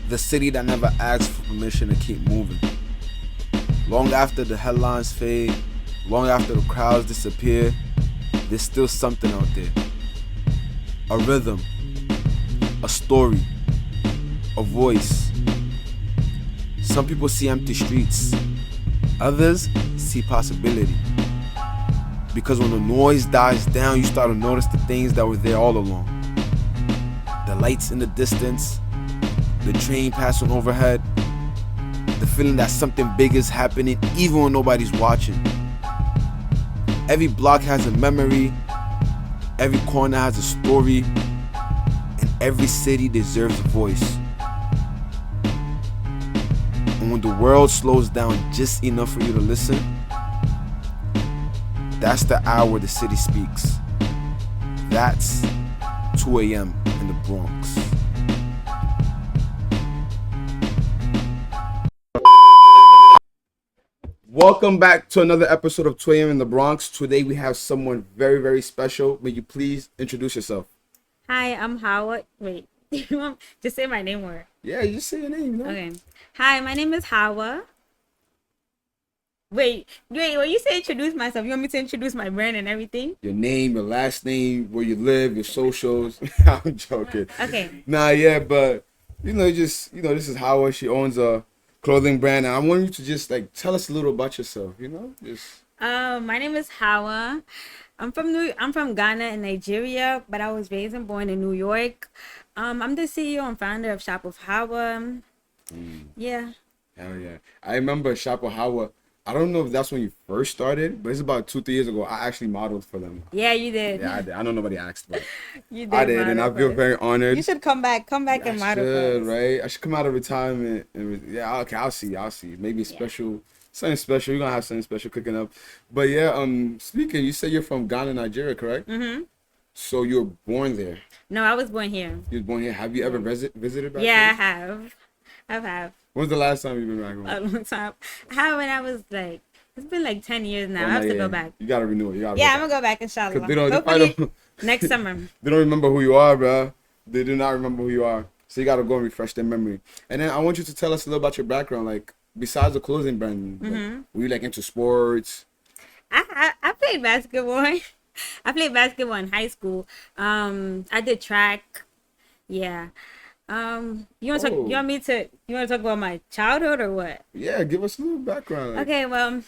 The city that never asks for permission to keep moving. Long after the headlines fade, long after the crowds disappear, there's still something out there. A rhythm, a story, a voice. Some people see empty streets, others see possibility. Because when the noise dies down, you start to notice the things that were there all along. The lights in the distance, the train passing overhead, the feeling that something big is happening even when nobody's watching. Every block has a memory, every corner has a story, and every city deserves a voice. And when the world slows down just enough for you to listen, that's the hour the city speaks. That's 2 a.m. in the Bronx. Welcome back to another episode of 2 a.m. in the Bronx. Today we have someone very, very special. May you please introduce yourself? Hi, I'm Hawa. Wait, you want just say my name or? Yeah, you just say your name, you know? Okay. Hi, my name is Hawa. Wait, when you say introduce myself, you want me to introduce my brand and everything? Your name, your last name, where you live, your socials. I'm joking. Okay. Nah, yeah, but this is Hawa. She owns a clothing brand, and I want you to just tell us a little about yourself. My name is Hawa. I'm from Ghana and Nigeria, but I was raised and born in New York. I'm the CEO and founder of Shop of Hawa. Yeah. Hell yeah. I remember Shop of Hawa. I don't know if that's when you first started, but it's about 2-3 years ago. I actually modeled for them. Yeah, you did. Yeah, I did. I know nobody asked, but You did. I did, and I feel very honored. You should come back and model for us. Right? I should come out of retirement and okay, I'll see. Maybe something special. You're gonna have something special cooking up. But yeah, speaking, you said you're from Ghana, Nigeria, correct? Mm-hmm. So you were born there. No, I was born here. You were born here. Have you ever visited back Yeah, home? I have. When's the last time you've been back home? A long time. How when I was it's been 10 years now. I have to go back. You gotta renew it. I'm gonna go back inshallah. Hopefully next summer. They don't remember who you are, bro. They do not remember who you are. So you gotta go and refresh their memory. And then I want you to tell us a little about your background. Besides the clothing brand, were you into sports? I played basketball. I played basketball in high school. I did track. Yeah. You want to talk about my childhood or what? Yeah, give us a little background. Okay, well,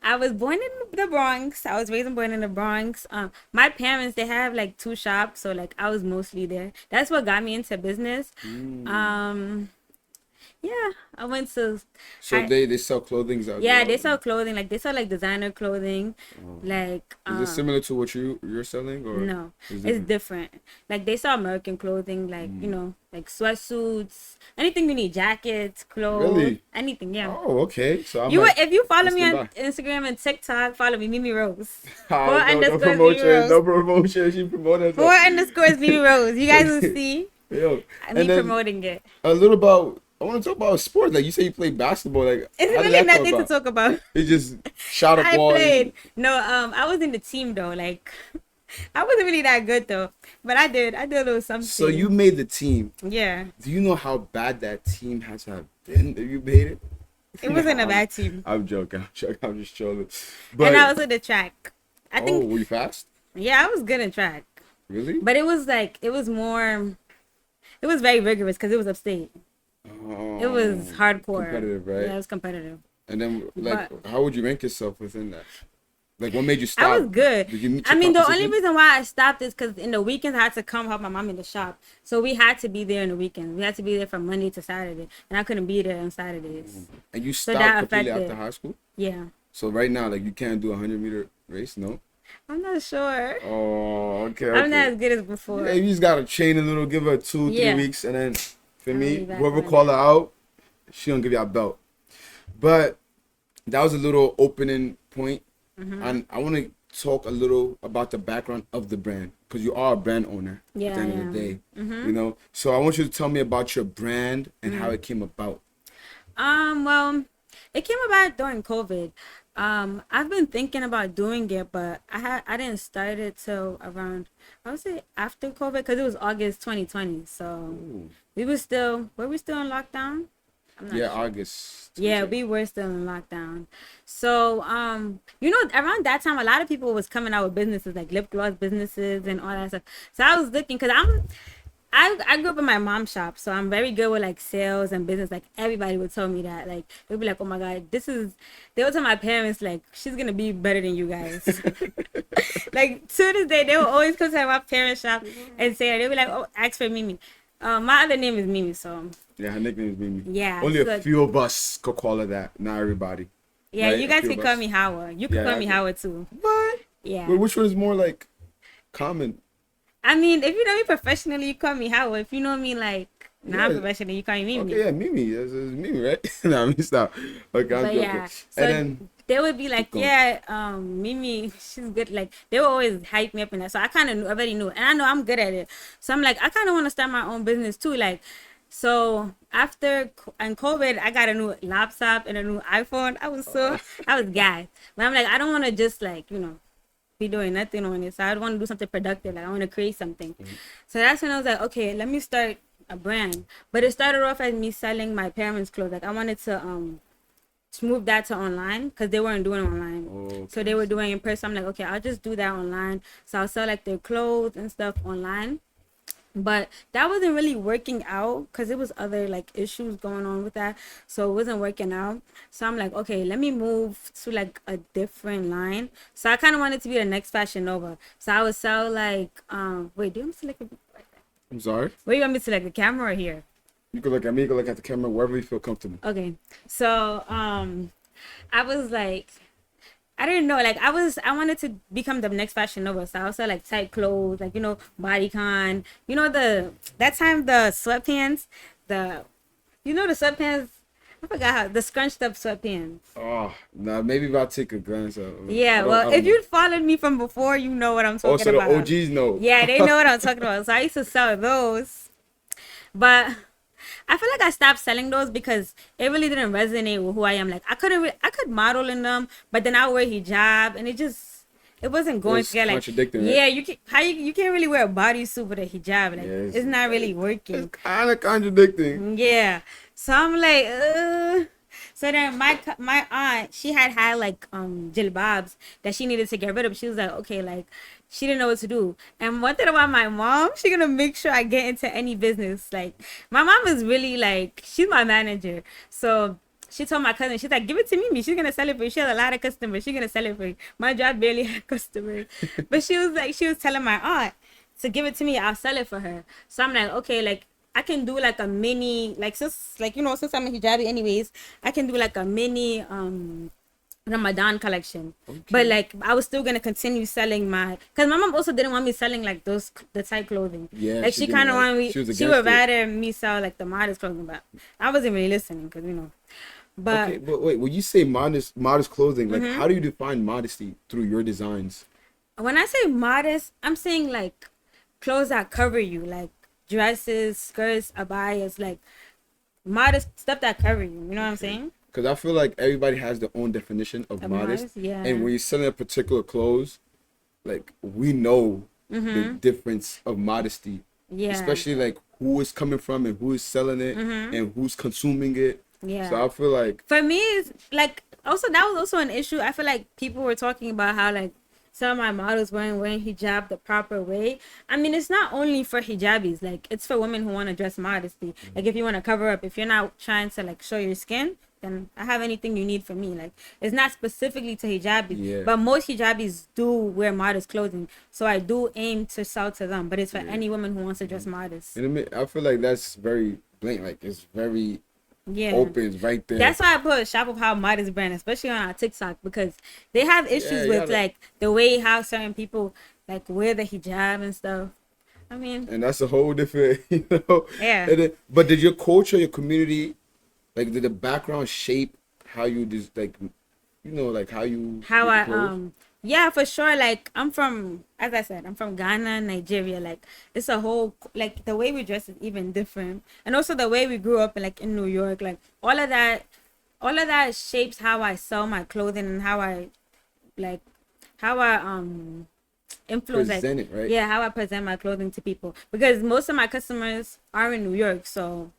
I was born in the Bronx. I was raised and born in the Bronx. My parents, they have 2 shops, so I was mostly there. That's what got me into business. Yeah, I went to. So they sell clothing out there? Yeah, they sell clothing. They sell designer clothing. Is it similar to what you're selling, or no? It's different. They sell American clothing, sweatsuits, anything you need, jackets, clothes, really? Anything. Yeah. Oh, okay. So if you follow me on Instagram and TikTok, follow me, Mimi Rose. No promotion. She promoted 4_ Mimi Rose. You guys will see. Yo, me promoting it. A little about. I want to talk about sports. You say you play basketball. It's really nothing to talk about. It just shot up. I played. No, I was in the team though. I wasn't really that good though, but I did a little something. So you made the team. Yeah. Do you know how bad that team has to have been if you made it? It wasn't a bad team. I'm joking. I'm just trolling. And I was in the track. I think. Oh, were you fast? Yeah, I was good in track. Really? But it was it was very rigorous because it was upstate. Oh, it was hardcore. Competitive, right? Yeah, it was competitive. And then, how would you rank yourself within that? What made you stop? I was good. Did you meet the only reason why I stopped is because in the weekends I had to come help my mom in the shop. So we had to be there in the weekends. We had to be there from Monday to Saturday. And I couldn't be there on Saturdays. And you stopped completely after high school? Yeah. So right now, you can't do a 100-meter race, no? I'm not sure. Oh, okay. I'm not as good as before. Yeah, you just got to train a little, give her 2-3 weeks. And then, for me, whoever call her out, she gonna give you a belt. But that was a little opening point. And I want to talk a little about the background of the brand, because you are a brand owner at the end of the day. So I want you to tell me about your brand and how it came about. Well, it came about during COVID. I've been thinking about doing it, but I didn't start it till around, I would say after COVID, because it was August 2020. So were we still in lockdown? I'm not Yeah, sure. August. Yeah, we were still in lockdown. So, around that time, a lot of people was coming out with businesses like lip gloss businesses and all that stuff. So I was looking because I grew up in my mom's shop, so I'm very good with like sales and business. Like everybody would tell me that. Like they'd be like, "Oh my God, They would tell my parents like, "She's gonna be better than you guys." Like to this day, they will always come to my parents' shop and say they'll be like, "Oh, ask for Mimi." My other name is Mimi, so Yeah, her nickname is Mimi. yeah. Only So, a few of us could call her that. Not everybody. yeah, Right? you A guys few can of call us. me Hawa. You can Yeah, call I me can. Hawa too. What? Yeah. Wait, which one is more like common? I mean, if you know me professionally, you call me Hawa. If you know me like Yeah. non-professionally, you call me Mimi. Okay, yeah, Mimi. That's Mimi, right? No, I mean, stop. Okay, I'm But joking. yeah, so And then they would be like, keep going. yeah, Mimi, she's good. Like they would always hype me up in that. So I kind of already knew, and I know I'm good at it. So I'm like, I kind of want to start my own business too. Like, so after and COVID, I got a new laptop and a new iPhone. I was gassed. But I'm like, I don't want to just like be doing nothing on it. So I want to do something productive. Like I want to create something. So that's when I was like, okay, let me start a brand. But it started off as me selling my parents' clothes. Like I wanted to move that to online because they weren't doing it online. Okay. So they were doing it in person. I'm like, okay, I'll just do that online. So I'll sell like their clothes and stuff online. But that wasn't really working out because there was other like issues going on with that. So it wasn't working out. So I'm like, okay, let me move to like a different line. So I kind of wanted to be the next Fashion Nova. So I would sell like, wait, do you want me to select I'm sorry. where you want me to select the camera or here? You could look at me. You could look at the camera wherever you feel comfortable. Okay. So I was like, I didn't know, like I wanted to become the next Fashion Nova. So I also like tight clothes, like bodycon, that time the sweatpants, the sweatpants. I forgot how the scrunched up sweatpants. Oh, nah, maybe if I take a glance at Yeah, well, if you followed me from before, you know what I'm talking so about. the OGs know. Yeah, they know what I'm talking about. So I used to sell those, but I feel like I stopped selling those because it really didn't resonate with who I am. Like I could model in them, but then I would wear hijab, and it wasn't going It's together. Like, contradicting, right? yeah, you can't really wear a bodysuit with a hijab. Like Yes. it's not really working. It's kind of contradicting. Yeah, so I'm like, So then my aunt, she had like jilbabs that she needed to get rid of. She was like, okay, like she didn't know what to do. And one thing about my mom, she gonna make sure I get into any business. Like my mom is really like, she's my manager. So she told my cousin, she's like, give it to Mimi. She's gonna sell it for you. She has a lot of customers. She's gonna sell it for you. My job barely had customers. But she was telling my aunt to give it to me. I'll sell it for her. So I'm like, okay, like I can do like a mini, like since I'm a hijabi anyways, I can do like a mini Ramadan collection. Okay. But like I was still gonna continue selling because my mom also didn't want me selling like the tight clothing. Yeah, like she kind of wanted me. She would against it. rather me sell like the modest clothing, but I wasn't really listening because But Okay, but wait, when you say modest clothing, like how do you define modesty through your designs? when I say modest, I'm saying like clothes that cover you, like dresses, skirts, abayas, like modest stuff that cover you. You know what I'm saying? Because I feel like everybody has their own definition of modest. Yeah. And when you're selling a particular clothes, like we know the difference of modesty. Yeah. Especially like who is coming from and who is selling it and who's consuming it. Yeah. So I feel like for me, it's like also that was also an issue. I feel like people were talking about how like some of my models weren't wearing hijab the proper way. I mean, it's not only for hijabis. Like it's for women who want to dress modestly. Like if you want to cover up, if you're not trying to like show your skin, then I have anything you need from me. Like it's not specifically to hijabis, but most hijabis do wear modest clothing. So I do aim to sell to them, but it's for any woman who wants to dress modest. and I feel like that's very blatant. Like it's very open right there. That's why I put Shop of How Modest brand, especially on our TikTok, because they have issues with like the way how certain people like wear the hijab and stuff. I mean, and that's a whole different, Yeah. But did your culture, your community, like did the background shape how you just like, like how you yeah, for sure. Like as I said, I'm from Ghana, Nigeria. Like it's a whole, like the way we dress is even different. And also the way we grew up like in New York, like all of that shapes how I sell my clothing and how I influence like Present it, right? yeah, how I present my clothing to people because most of my customers are in New York, so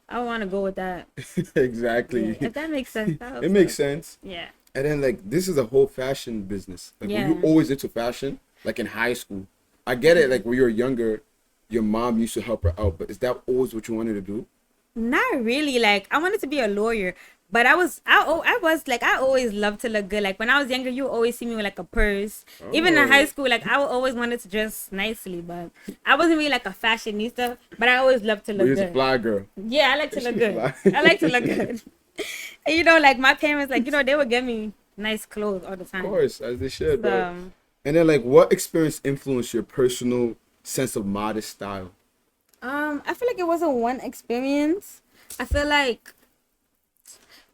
I want to go with that. Yeah, Exactly. if that makes sense. I hope It makes so. sense. Yeah. And then like this is a whole fashion business. Like were you Yeah. always into fashion? Like in high school? I get it, like when you were younger, your mom used to help her out, but is that always what you wanted to do? Not really. Like I wanted to be a lawyer, but I was like I always loved to look good. Like when I was younger, you would always see me with like a purse. Even in high Oh. school, like I would always wanted to dress nicely, but I wasn't really like a fashionista. But I always loved to But look you're a good. fly girl. Yeah, I like to look She good. fly. I like to look good. And like my parents, like they would give me nice clothes all the Of time. course, as they should, bro. So And then like what experience influenced your personal sense of modest style? I feel like it wasn't one experience. I feel like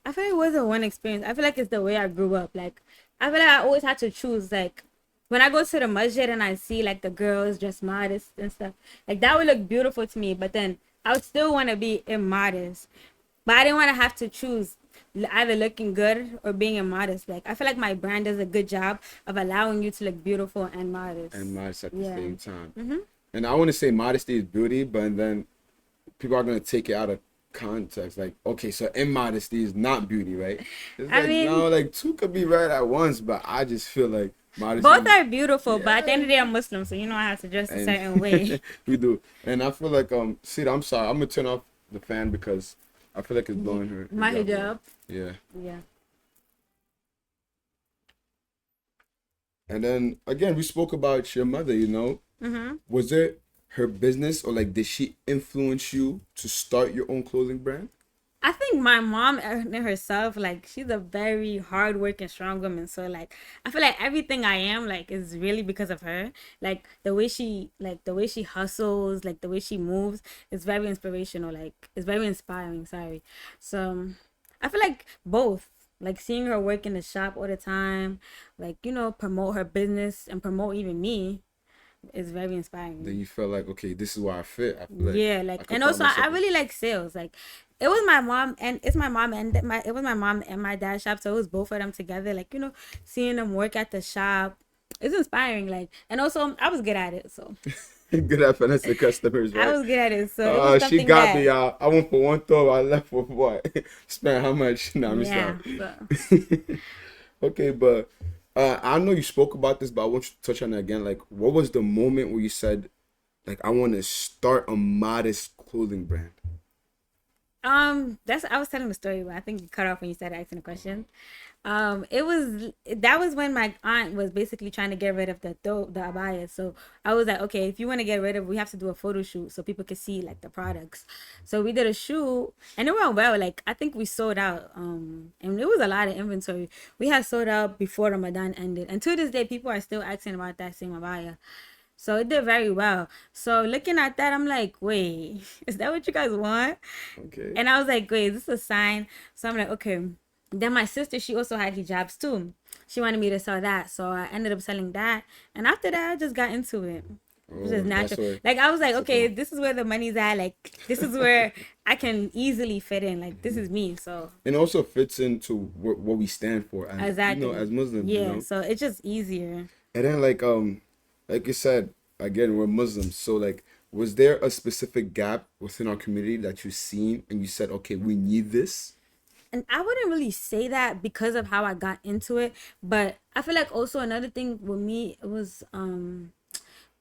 it wasn't one experience. I feel like it's the way I grew up. Like I feel like I always had to choose. Like when I go to the masjid and I see like the girls dressed modest and stuff, like that would look beautiful to me. But then I would still want to be immodest. But I didn't want to have to choose either looking good or being immodest. Like I feel like my brand does a good job of allowing you to look beautiful and modest. And modest at the Yeah. same time. Mhm. And I want to say modesty is beauty, but then people are gonna take it out of context. Like, okay, so immodesty is not beauty, right? It's I like mean, no, like two could be right at once, but I just feel like modesty. both are beautiful, but at the end of the day, I'm Muslim, so I have to dress a And certain way. we do, and I feel like see, I'm sorry, I'm gonna turn off the fan because I feel like it's blowing her. My hijab away. hijab. Yeah, Yeah. and then again, we spoke about your mother. Mm-hmm. Was it her business or like did she influence you to start your own clothing brand? I think my mom herself, like, she's a very hardworking, strong woman. So, like, I feel like everything I am, like, is really because of her. Like, the way she hustles, like, the way she moves is very inspirational. Like, it's very inspiring. Sorry. So, I feel like both. Like, seeing her work in the shop all the time, like, promote her business and promote even me is very inspiring. Then you felt like, okay, this is where I fit. I feel like Yeah, I like, could and find also I myself. really like sales. Like it was my mom and it's my mom and it was my mom and my dad's shop, so it was both of them together. Like, seeing them work at the shop, it's inspiring. Like, and also I was good at it, so Good at finessing customers, I right? was good at it. So it was She something got me. that I went for one throw. I left with what? Spent how much? Nah, I'm yeah. sorry. Okay, but I know you spoke about this, but I want you to touch on it again. Like, what was the moment where you said, like, I want to start a modest clothing brand? That's I was telling the story, but I think you cut off when you started asking the question. That was when my aunt was basically trying to get rid of the abaya. So I was like, okay, if you want to get rid of, we have to do a photo shoot so people could see like the products. So we did a shoot and it went well. Like I think we sold out. And it was a lot of inventory. We had sold out before Ramadan ended, and to this day, people are still asking about that same abaya. So it did very well. So looking at that, I'm like, wait, is that what you guys want? Okay. And I was like, wait, is this a sign? So I'm like, okay. Then my sister, she also had hijabs too. She wanted me to sell that. So I ended up selling that. And after that, I just got into it. It was just That's natural. what Like I was like, took okay, off. this is where the money's at. Like this is where I can easily fit in. Like this is me. So And also fits into what we stand for as exactly. as Muslims, Yeah. So it's just easier. And then like you said, again, we're Muslims. So like was there a specific gap within our community that you seen and you said, okay, we need this? And I wouldn't really say that because of how I got into it, but I feel like also another thing with me it was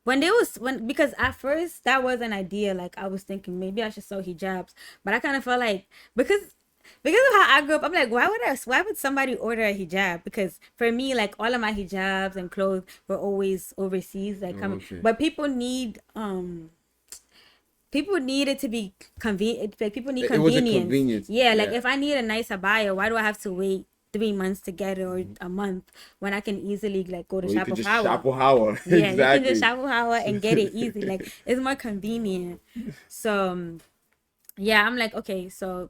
when because at first that was an idea. Like I was thinking maybe I should sew hijabs, but I kind of felt like because of how I grew up, I'm like, why would somebody order a hijab? Because for me, like all of my hijabs and clothes were always overseas, like Oh, coming. okay. But people need it to be convenient. Like people need It was a convenience. convenience. Yeah, like Yeah. if I need a nice abaya, why do I have to wait 3 months to get it or a month when I can easily like go to Or you Shop could of just Hawa? shop with Hawa. Yeah, you can just Exactly. shop with Hawa and get it easy. Like it's more convenient. So yeah, I'm like, okay, so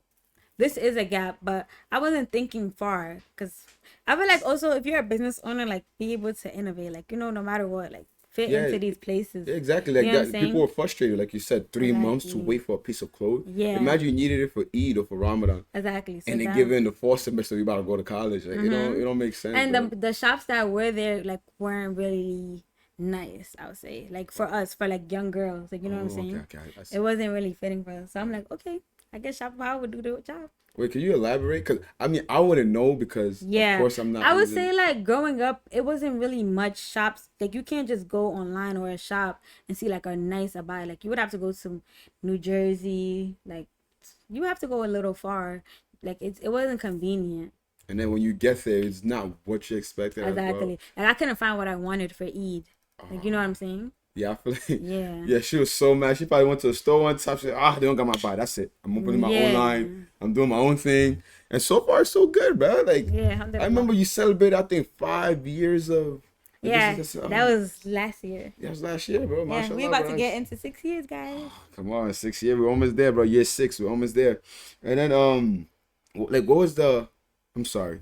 this is a gap, but I wasn't thinking far because I feel like also if you're a business owner, like be able to innovate, like no matter what, like fit into these places. Yeah, exactly. Like You know what I'm that, people saying? were frustrated, like you said, 3 months to Exactly. wait for a piece of clothes. Yeah. Imagine you needed it for Eid or for Ramadan, Exactly. So and then that. given the fall semester, you about to go to college. Like it don't make sense. And Bro. the shops that were there like weren't really nice, I would say. Like for us, for like young girls, like you know what I'm Oh, saying? okay. I It see. wasn't really fitting for us. So I'm like, okay, I guess Shop Power would do the job. Wait, can you elaborate? Because I mean, I wouldn't know because of Yeah. course I'm not I would using. say like growing up, it wasn't really much shops. Like you can't just go online or a shop and see like a nice abaya. Like you would have to go to New Jersey. Like you have to go a little far. Like it wasn't convenient. And then when you get there, it's not what you expected as well. Exactly. Like I couldn't find what I wanted for Eid. Like you know what I'm saying? Yeah, I feel like Yeah. yeah, she was so mad. She probably went to the store one time. She said, they don't got my buy. That's it. I'm opening my own Yeah. line. I'm doing my own thing. And so far, so good, bro. Like Yeah. I 100%. remember you celebrated, I think, 5 years of. Yeah. This is- That was last year. that was last year, bro. Yeah. Mashallah, We about bro. to get into 6 years, guys. Come on, 6 years. We're almost there, bro. Year 6. We're almost there. And then like what was the? I'm sorry.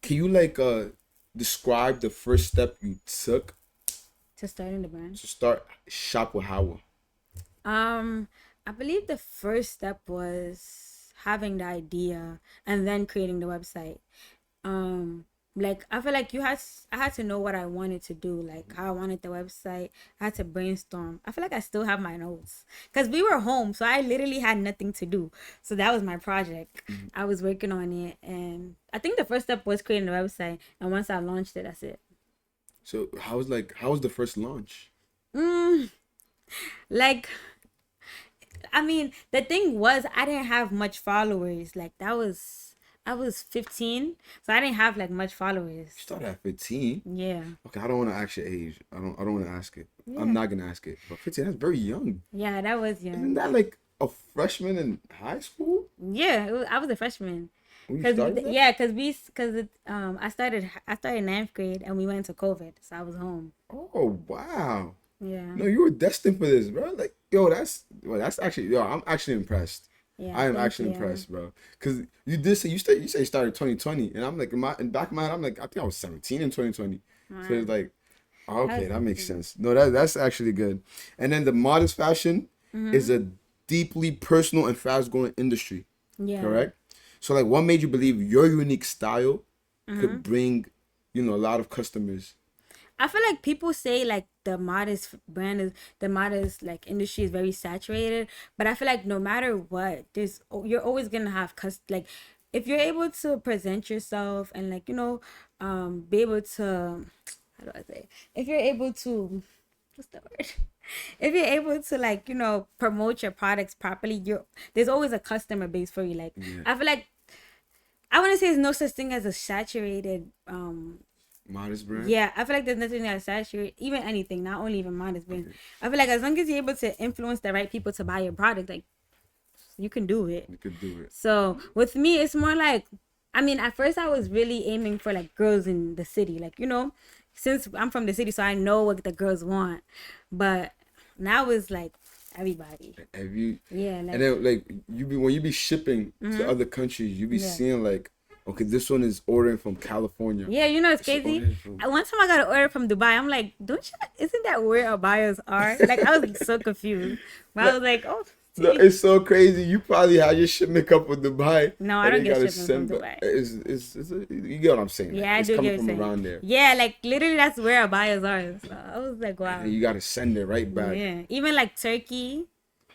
Can you like describe the first step you took To starting the brand. to start Shop with Hawa? I believe the first step was having the idea and then creating the website. Like I feel like I had to know what I wanted to do, like how I wanted the website. I had to brainstorm. I feel like I still have my notes because we were home, so I literally had nothing to do. So that was my project. I was working on it, and I think the first step was creating the website. And once I launched it, that's it. So how was the first launch? Like I mean, the thing was I didn't have much followers. Like I was 15, so I didn't have like much followers. You started at 15. Yeah. Okay, I don't want to ask your age. I don't want to ask it. Yeah. I'm not gonna ask it. But 15, that's very young. Yeah, that was Isn't young. that like a freshman in high school? Yeah, I was a freshman. When you Cause started that? yeah, I started ninth grade and we went to COVID, so I was home. Oh wow. Yeah. No, you were destined for this, bro. Like, yo, that's actually, I'm actually impressed. Yeah. I am thank actually you. impressed, bro. Cause you did say you started 2020, and I'm like in back of my head, I'm like I think I was 17 in 2020. So it's like, oh, okay, that makes sense. No, that's actually good. And then the modest fashion is a deeply personal and fast growing industry. Yeah. Correct. So like, what made you believe your unique style could bring, a lot of customers? I feel like people say like the modest like industry is very saturated, but I feel like no matter what, you're always gonna have like if you're able to present yourself and like be able to, how do I say, if you're able to, what's the word? If you're able to like promote your products properly, there's always a customer base for you. Like I feel like I wouldn't say there's no such thing as a saturated Modest brand? Yeah, I feel like there's nothing that saturates even anything, not only even modest brand. Okay. I feel like as long as you're able to influence the right people to buy your product, like you can do it. You could do it. So with me, it's more like, I mean, at first I was really aiming for like girls in the city, like since I'm from the city, so I know what the girls want. But now it's like everybody. Yeah. Like, and then like when you be shipping to other countries, you be seeing like, okay, this one is ordering from California. Yeah, it's crazy. One time I got an order from Dubai. I'm like, isn't that where our buyers are? Like, I was like, so confused. But I was like, oh. No, it's so crazy. You probably had your shipment up with Dubai. No, I don't get shipment from Dubai. You get what I'm saying? Yeah, like, I do get what you're you're saying. saying. Around there. Yeah, like literally that's where our buyers are. So I was like, wow. And you got to send it right back. Yeah, even like Turkey.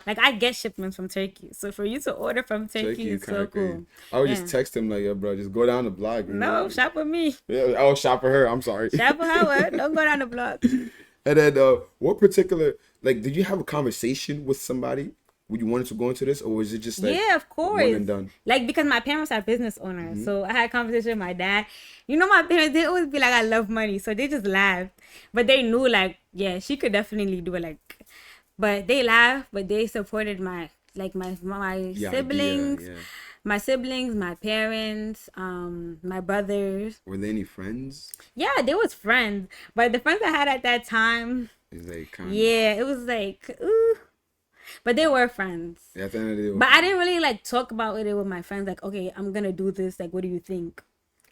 Like I get shipments from Turkey, so for you to order from Turkey is so cool. I would just text him like, "Yo, bro, just go down the block." No, shop with me. Yeah, I'll shop for her. I'm sorry. Shop with Hawa. Don't go down the block. And then, what particular did you have a conversation with somebody when you wanted to go into this, or was it just like of course, one and done? Like because my parents are business owners, so I had a conversation with my dad. My parents, they always be like, "I love money," so they just laughed, but they knew like, yeah, she could definitely do it. Like. But they laughed, but they supported my siblings, my siblings, my parents, my brothers. Were there any friends? Yeah, there was friends, but the friends I had at that time, it was like, ooh. But they were friends. Yeah, at the end of the day, but I didn't really like talk about it with my friends. Like, okay, I'm gonna do this. Like, what do you think?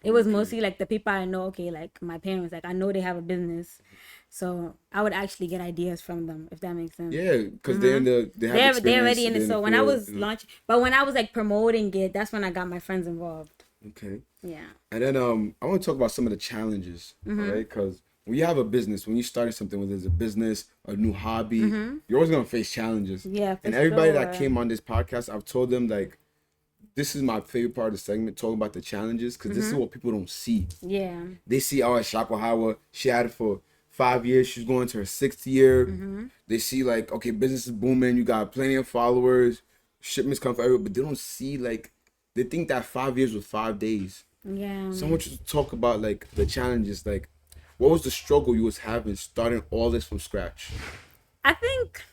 It was mostly like the people I know. Okay, like my parents, like I know they have a business, so I would actually get ideas from them, if that makes sense. Yeah, because they have They're experience already in it. in the So when I field. was launching, but when I was like promoting it, that's when I got my friends involved. Okay. Yeah. And then I want to talk about some of the challenges, all right? Because when you have a business, when you're starting something, whether it's a business, a new hobby, you're always gonna face challenges. Yeah, for and everybody that sure. came on this podcast, I've told them like, this is my favorite part of the segment, talking about the challenges, because this is what people don't see. Yeah. They see, oh, shop with Hawa, she had it for 5 years, she's going to her 6th year. They see like, okay, business is booming, you got plenty of followers, shipments come for everyone, but they don't see like, they think that 5 years was 5 days. Yeah. So I want you to talk about like the challenges, like what was the struggle you was having starting all this from scratch? I think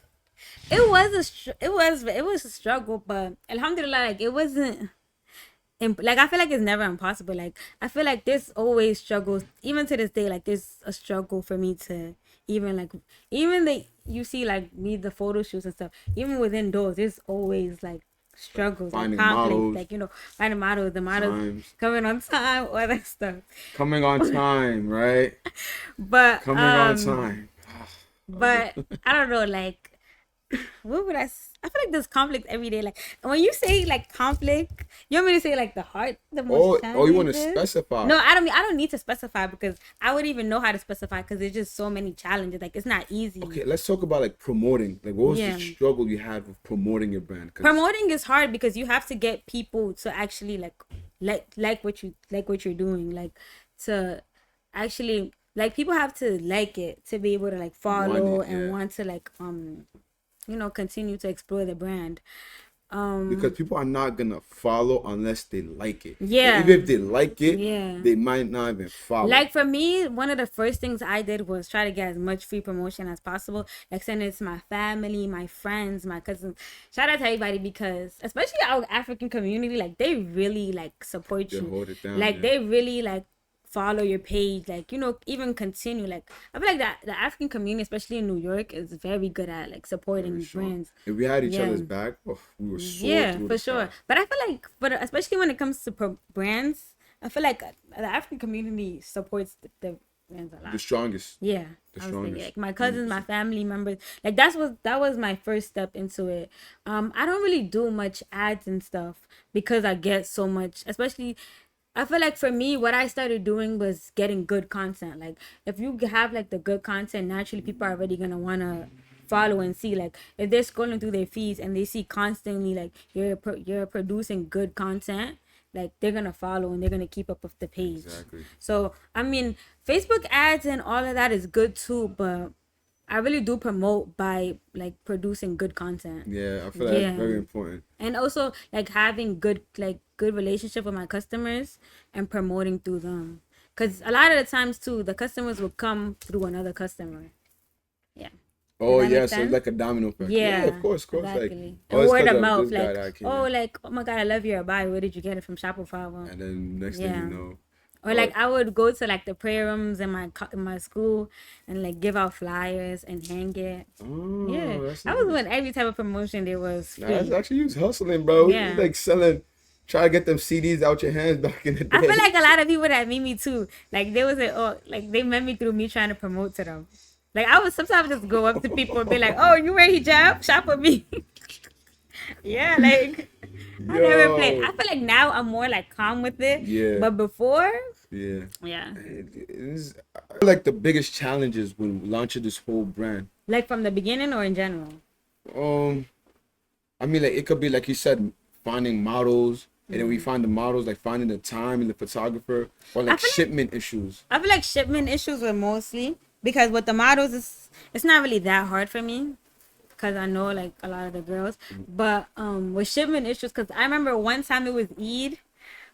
it was it was a struggle, but alhamdulillah, like it wasn't. Like I feel like it's never impossible. Like I feel like there's always struggles, even to this day. Like there's a struggle for me to even the you see like me the photo shoots and stuff. Even within those, there's always like struggles, Finding like conflicts, models. like finding models, the models Times. coming on time, all that stuff. Coming on time, right? But Coming on time. but I don't know, like what would I feel like there's conflict every day. Like when you say like conflict, you want me to say like the most Oh, you want to challenges? specify? No, I don't need to specify because I wouldn't even know how to specify because there's just so many challenges. Like it's not easy. Okay, let's talk about like promoting. Like what was the struggle you had with promoting your brand? Promoting is hard because you have to get people to actually like what you're doing, like to actually like people have to like it to be able to like follow and want to like continue to explore the brand. Because people are not gonna follow unless they like it. Yeah. Even if they like it, they might not even follow. Like for me, one of the first things I did was try to get as much free promotion as possible. Like send it to my family, my friends, my cousins. Shout out to everybody because especially our African community, like they really like support you. Hold it down, like they really like follow your page, like even continue. Like I feel like that the African community, especially in New York, is very good at like supporting brands. If we had each other's back, we were so for sure. But I feel like, especially when it comes to brands, I feel like the African community supports the brands a lot. The strongest. Yeah, the strongest. Like my cousins, my family members, like that was my first step into it. I don't really do much ads and stuff because I get so much, especially. I feel like for me, what I started doing was getting good content. Like if you have like the good content, naturally people are already gonna wanna follow and see. Like if they're scrolling through their feeds and they see constantly like you're producing good content, like they're gonna follow and they're gonna keep up with the page. Exactly. So I mean, Facebook ads and all of that is good too, but I really do promote by like producing good content. Yeah, I feel like that's very important. And also like having good relationship with my customers and promoting through them. Cause a lot of the times too, the customers will come through another customer. Yeah. Oh yeah, so it's like a domino effect. Yeah, of course. Exactly. Like, and word of mouth, like oh my god, I love your buy. Where did you get it from? Shopify. And then next thing you know. Or like I would go to like the prayer rooms in my school and like give out flyers and hang it. Oh, yeah, that's I was doing every type of promotion there was. Nah, that's actually you was hustling, bro. Yeah, you like selling. Try to get them CDs out your hands back in the day. I feel like a lot of people that meet me too, like they was like they met me through me trying to promote to them. Like I would sometimes just go up to people and be like, "Oh, you wear hijab? Shop with me." Yeah, like I never played. I feel like now I'm more like calm with it. Yeah. But before. Yeah. Yeah. I feel like the biggest challenges when launching this whole brand. Like from the beginning or in general? I mean, like it could be like you said, finding models. And then we find the models, like finding the time and the photographer, or like shipment issues. I feel like shipment issues were mostly because with the models, it's not really that hard for me because I know like a lot of the girls. But with shipment issues, because I remember one time it was Eid.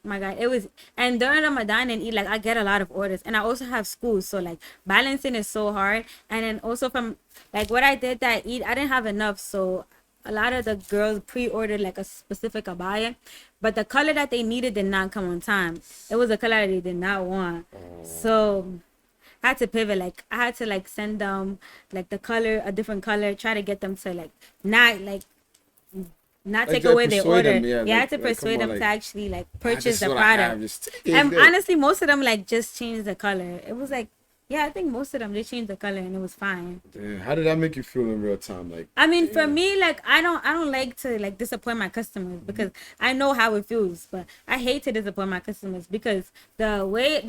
Oh my god, it was, and during Ramadan and Eid, like I get a lot of orders, and I also have school, so like balancing is so hard. And then also from like what I did that Eid, I didn't have enough, so a lot of the girls pre-ordered like a specific abaya, but the color that they needed did not come on time. It was a color they did not want. So I had to pivot. Like I had to like send them like the color, a different color, try to get them to like not like not Like, take just away their persuade order. them, yeah, You like- had to like, come persuade on, them like, to actually like "Ah, purchase this is the what I have, product. just take it, And it's good." honestly, most of them like just changed the color. It was like, yeah, I think most of them they changed the color and it was fine. Damn, how did that make you feel in real time? Like, I mean, for damn. me, like I don't like to like disappoint my customers because I know how it feels. But I hate to disappoint my customers because the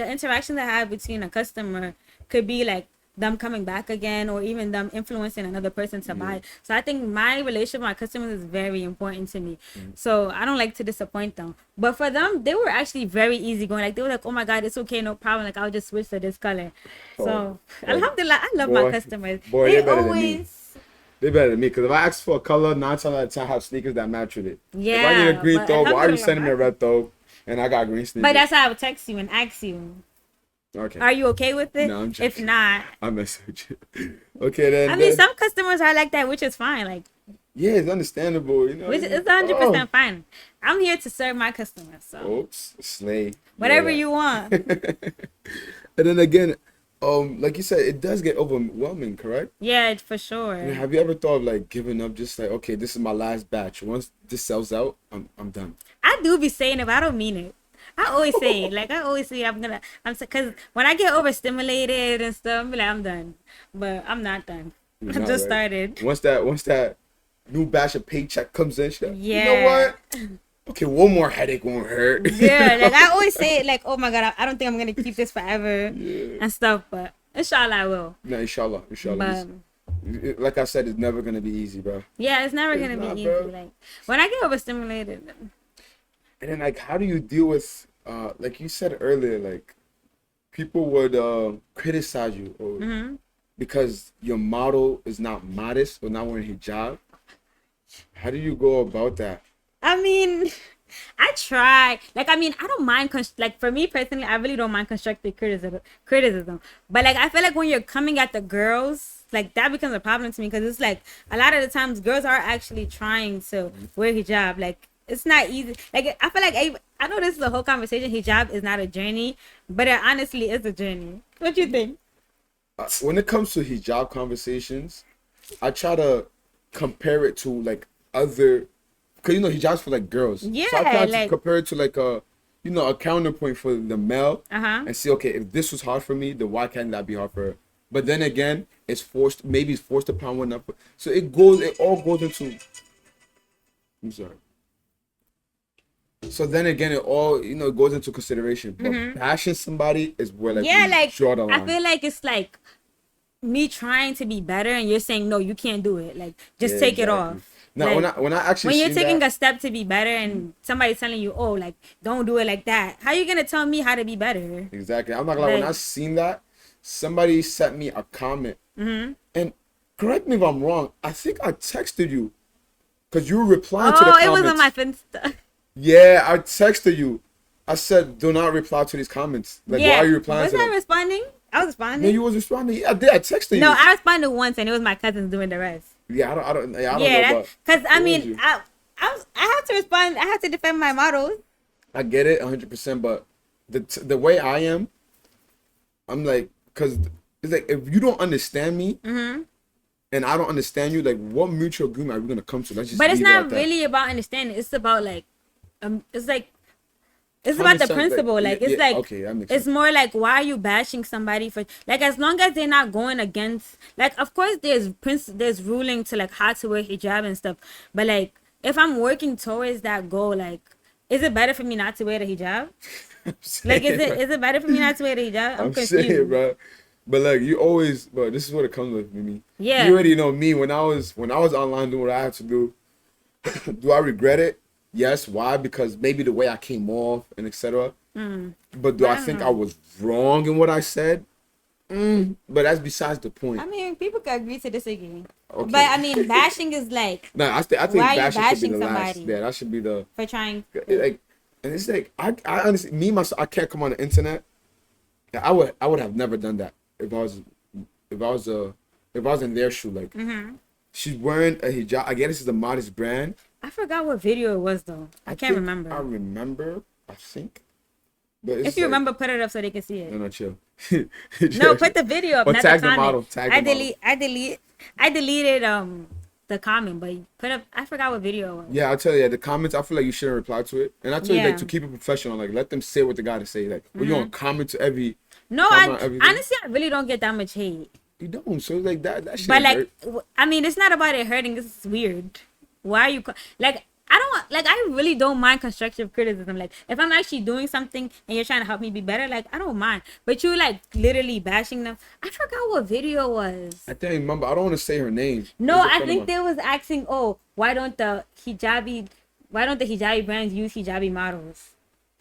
interaction that I have between a customer could be like them coming back again or even them influencing another person to buy. So I think my relationship with my customers is very important to me. So I don't like to disappoint them. But for them, they were actually very easygoing. Like they were like, "Oh my God, it's okay, no problem. Like I'll just switch to this color." So Oh, alhamdulillah, I love my customers. boy, They they're better than me. always. They better than me, because if I ask for a color, 9 times out of 10 I have sneakers that match with it. If I need a Yeah, green but throw, why are you alhamdulillah, sending me a red throw? And I got green sneakers. But that's how I would text you and ask you, Okay. are you okay with it? No, I'm If joking. not, I mess with you. Okay, then. I mean, some customers are like that, which is fine. Like, Yeah, it's understandable, you know. which is 100% fine. I'm here to serve my customers, so Oops, slay. whatever Yeah. you want. And then again, like you said, it does get overwhelming, correct? Yeah, for sure. I mean, have you ever thought of like giving up? Just like, okay, this is my last batch. Once this sells out, I'm done. I do be saying it, but I don't mean it. I always say it. Like, I always say because when I get overstimulated and stuff, I'm like, I'm done. But I'm not done. You're I not, just right? started. Once that new batch of paycheck comes in, she's like, you know Yeah. what? Okay, one more headache won't hurt. Yeah, like I always say it, like, oh my God, I don't think I'm going to keep this forever and stuff. But inshallah, I will. No, inshallah. But Like I said, it's never gonna be easy, bro. yeah, it's never It's going to not, be bro. easy. Like, when I get overstimulated, And then like, how do you deal with like you said earlier, like people would criticize you or because your model is not modest or not wearing hijab. How do you go about that? I mean, I try. Like, I mean, I don't mind. Like, for me personally, I really don't mind constructive criticism. But like, I feel like when you're coming at the girls, like that becomes a problem to me because it's like a lot of the times girls are actually trying to wear hijab. Like, it's not easy. Like, I feel like I know this is a whole conversation. Hijab is not a journey, but it honestly is a journey. What you think? When it comes to hijab conversations, I try to compare it to like other, because you know hijab's for like girls. Yeah, so I try to like- compare it to like a, you know, a counterpoint for the male, Uh-huh. and see, okay, if this was hard for me, then why can't that be hard for her? But then again, it's forced. Maybe it's forced upon one up. So it all goes into. I'm sorry. So then again, it all, you know, it goes into consideration. But bashing somebody is where like Yeah, we like draw the line. I feel like it's like me trying to be better and you're saying no, you can't do it. Like just Yeah, take it exactly. off. Now, Like, when I actually when you're seen taking that, a step to be better and somebody's telling you, oh, like don't do it like that, how you gonna tell me how to be better? exactly, I'm not gonna lie, when I Like- seen that, somebody sent me a comment, and correct me if I'm wrong. I think I texted you because you were replying to the Oh, comments. it was on my Finsta. Yeah, I texted you. I said, do not reply to these comments. Like, why are you replying was to I them? responding? I was No, responding. you was responding. Yeah, I did. I texted you. No, I responded once and it was my cousins doing the rest. Yeah, I don't know. Yeah, But because I who was mean, you? I have to respond. I have to defend my models. I get it 100%, but the way I am, I'm like, because it's like, if you don't understand me, and I don't understand you, like, what mutual agreement are we gonna come to? Let's just But it's leave it not at that. really about understanding. It's about like, it's like, it's Common about the sense, principle. like, Like, yeah, it's yeah, like, okay, that makes it's sense. more like, why are you bashing somebody for, like, as long as they're not going against, like, of course there's ruling to like how to wear hijab and stuff. But like, if I'm working towards that goal, like, is it better for me not to wear the hijab? I'm Like, saying, bro. is it better for me not to wear the hijab? I'm I'm confused. saying, bro. But like, you always, bro, this is what it comes with me. Yeah. You already know me. When I was online doing what I had to do, do I regret it? Yes. Why? Because maybe the way I came off and etc. But do I think I was wrong in what I said? But that's besides the point. I mean, people can agree to disagree. Okay. But I mean, bashing is like No, I think why are you bashing should be bashing the last. somebody? Yeah, that should be the for trying. like. And it's like I honestly, me myself, I can't come on the internet. I would have never done that if I was in their shoe. Like, she's wearing a hijab. I guess this is the modest brand. I forgot what video it was though. I can't think remember. I remember. I think. But it's If you like- remember, put it up so they can see it. no, chill. No, put the video up. Or Not tag the the comment. model. Tag the model. I deleted the comment, but put up. I forgot what video it was. Yeah, I'll tell you. The comments, I feel like you shouldn't reply to it. And I tell you, like, Yeah. to keep it professional, like, let them say what they gotta say. Like, when you want to comment to every. No, comment on everything? honestly, I really don't get that much hate. You don't. So, like, that shit. But like, hurt. I mean, it's not about it hurting. It's weird. Why are you like? I don't like. I really don't mind constructive criticism. Like, if I'm actually doing something and you're trying to help me be better, like, I don't mind. But you like literally bashing them. I forgot what video was. I can't remember. I don't want to say her name. No, I think they was asking, oh, why don't the hijabi brands use hijabi models?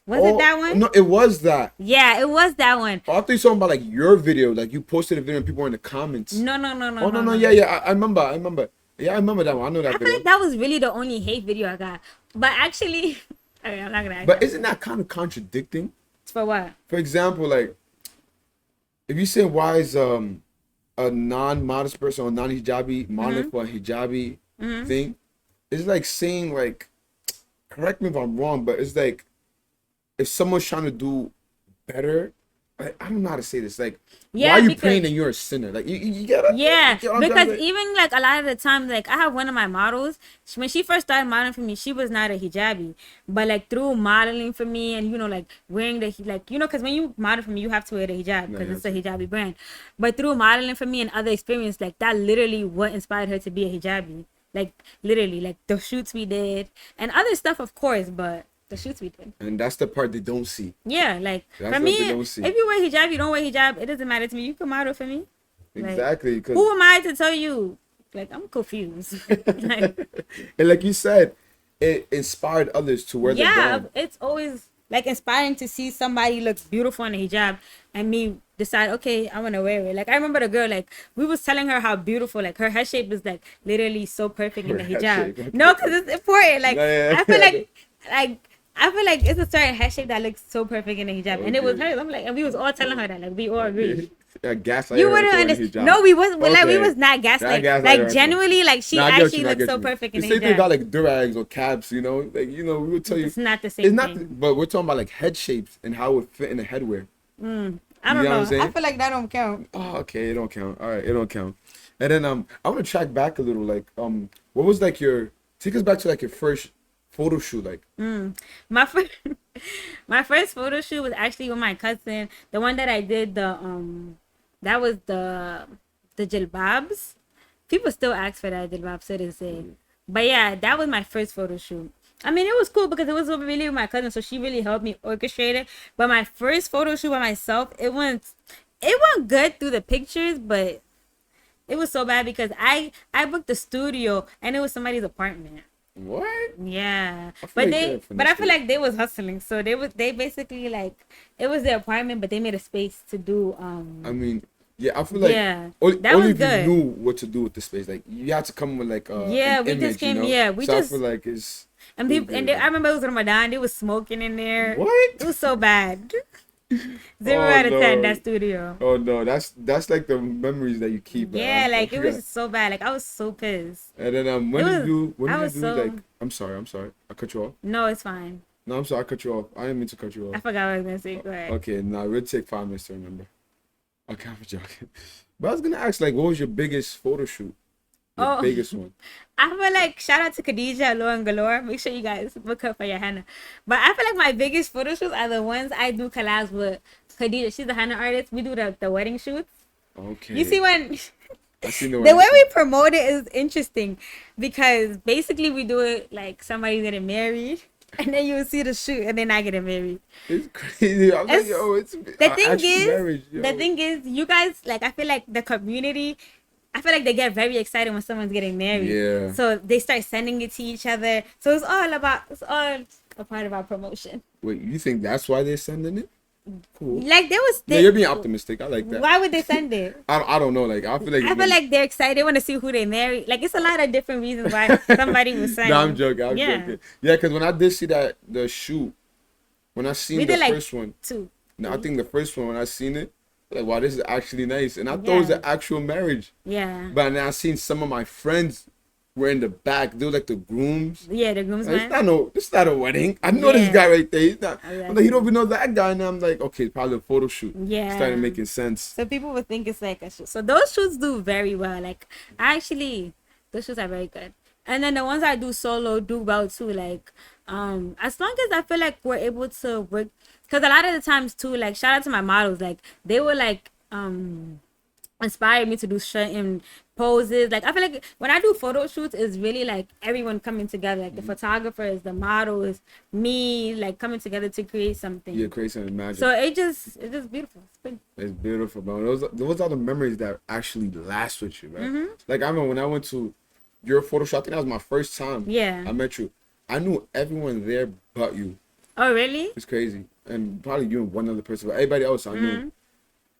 Was it that one? No, it was that. Yeah, it was that one. Oh, I thought you were talking about like your video. Like you posted a video and people were in the comments. No. Oh no. Yeah. I remember. Yeah, I remember that one. I know that I video. feel like that was really the only hate video I got. But actually, I mean, I'm not gonna. But isn't that kind of contradicting? For what? For example, like if you say why is a non-modest person or non-hijabi modeling for a hijabi thing, it's like saying like, correct me if I'm wrong, but it's like if someone's trying to do better. Like, I don't know how to say this. Like, Yeah, why are you because- praying and you're a sinner? Like, you get it? Yeah, You get what I'm trying because to say? even like a lot of the times, like I have one of my models. When she first started modeling for me, she was not a hijabi, but like through modeling for me and like wearing the because when you model for me, you have to wear the hijab because it's a hijabi brand. But through modeling for me and other experience, like that literally what inspired her to be a hijabi. Like literally, like the shoots we did and other stuff, of course, but. The shoots we did. And that's the part they don't see. Yeah, like That's for what me, they don't see. if you wear hijab, you don't wear hijab, it doesn't matter to me. You can model for me. Like, Exactly. Cause, who am I to tell you? Like I'm confused. Like, and like you said, it inspired others to wear the brand. it's always like inspiring to see somebody look beautiful in a hijab and me decide, okay, I want to wear it. Like I remember the girl, like we was telling her how beautiful, like her head shape is like literally so perfect in the Her head hijab. shape, okay. No, because it's important. Like Yeah. I feel like it's a certain head shape that looks so perfect in a hijab, and it was Okay. hers. I'm like, and we was all telling her that, like we all agreed. Yeah, gaslight You her wouldn't into wearing understand. hijab. No, we wasn't. Like we Okay. was not gaslight. gaslight Like her. genuinely, like she Nah, I get actually you, I looked get so you. perfect in The a same thing got hijab. like durags or caps, you know, like we would tell you. It's not the It's same not, thing. but we're talking about like head shapes and how it would fit in the headwear. I don't You know what I'm know. saying? I feel like that don't count. Oh, okay, it don't count. All right, it don't count. And then I want to track back a little. Like what was like take us back to like your first photo shoot, like. My first, my first photo shoot was actually with my cousin. The one that I did that was the jilbabs. People still ask for that jilbab, so they say. But yeah, that was my first photo shoot. I mean, it was cool because it was really with my cousin, so she really helped me orchestrate it. But my first photo shoot by myself, it went good through the pictures, but it was so bad because I booked the studio and it was somebody's apartment. What? Yeah, feel but like but I feel like they was hustling, so they basically like it was their apartment, but they made a space to do. I mean, yeah, I feel like Yeah, only, that only was if good. you knew what to do with the space, like you had to come with like Yeah, an we image, just came. You know? Yeah, we so just I feel like it's and people and I remember it was Ramadan. They was smoking in there. what? It was so bad. 0 Oh, out of 10 no. that studio. Oh no, that's like the memories that you keep. Yeah, man. like it was Yeah. just so bad. Like I was so pissed. And then I when did you was do so- like? I'm sorry, I cut you off. No, it's fine. No, I'm sorry, I cut you off. I didn't mean to cut you I off. forgot what I was gonna say. Go ahead. Okay, now we'll take 5 minutes to remember. Okay, I'm joking. But I was gonna ask, like, what was your biggest photo shoot? Your Oh. biggest one. I feel like shout out to Khadija Low and Galore. Make sure you guys book her for your henna. But I feel like my biggest photo shoots are the ones I do collabs with Khadija. She's a henna artist. We do the wedding shoots. Okay. You see when I seen the way we promote it is interesting because basically we do it like somebody's getting married and then you will see the shoot and they're not getting married. It's crazy. I'm like, It's- yo, it's The thing marriage, yo. is, you guys like. I feel like the community. I feel like they get very excited when someone's getting married. Yeah. So they start sending it to each other. So it's all a part of our promotion. Wait, you think that's why they're sending it? Cool. Like there was. Yeah, you're being optimistic. I like that. Why would they send it? I don't know. Like I feel like. I feel like they're excited. They want to see who they marry. Like it's a lot of different reasons why somebody was sending. No, I'm joking. I'm joking. Yeah, because when I did see the shoot, when I seen We the did like first one, 2. no, I think the first one when I seen it, like wow, this is actually nice, and I thought it was Yeah. an actual marriage. Yeah. But then I seen some of my friends were in the back. They were like the grooms. Yeah, the Like, groomsman. it's not a wedding. I know this Yeah. guy right there. He's not. Exactly. I'm like, he don't even know that guy. And I'm like, okay, probably a photo shoot. Yeah. Started making sense. So people would think it's like a shoot. So those shoots do very well. Like I actually Those shoes are very good. And then the ones I do solo do well too. Like, as long as I feel like we're able to work, because a lot of the times too, like shout out to my models, like they were like inspired me to do certain poses. Like I feel like when I do photo shoots, it's really like everyone coming together. Like the photographers, the models, me, like coming together to create something. Yeah, create something magic. So it's just beautiful. It's beautiful, bro. Those are the memories that actually last with you, right? Like I remember when I went to your photo shoot. I think that was my first time. Yeah. I met you. I knew everyone there but you. Oh really? It's crazy, and probably you and one other person, but everybody else I knew.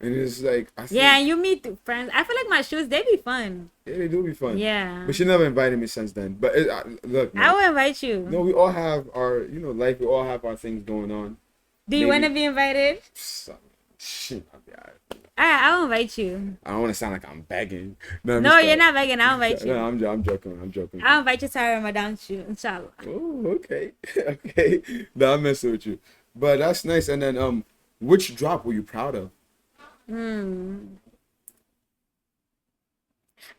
And it's like, I think, yeah, and you meet friends. I feel like my shoes, they be fun. Yeah, they do be fun. Yeah. But she never invited me since then. But look, man, I will invite you. No, we all have our, life. We all have our things going on. Do you want to be invited? Shit, Alright, I'll invite you. I don't want to sound like I'm begging. No, you're not begging. I'll invite you. No, I'm joking. I'll invite you to our Ramadan shoot, inshallah. Oh, okay. Okay. No, I'm messing with you. But that's nice. And then, which drop were you proud of?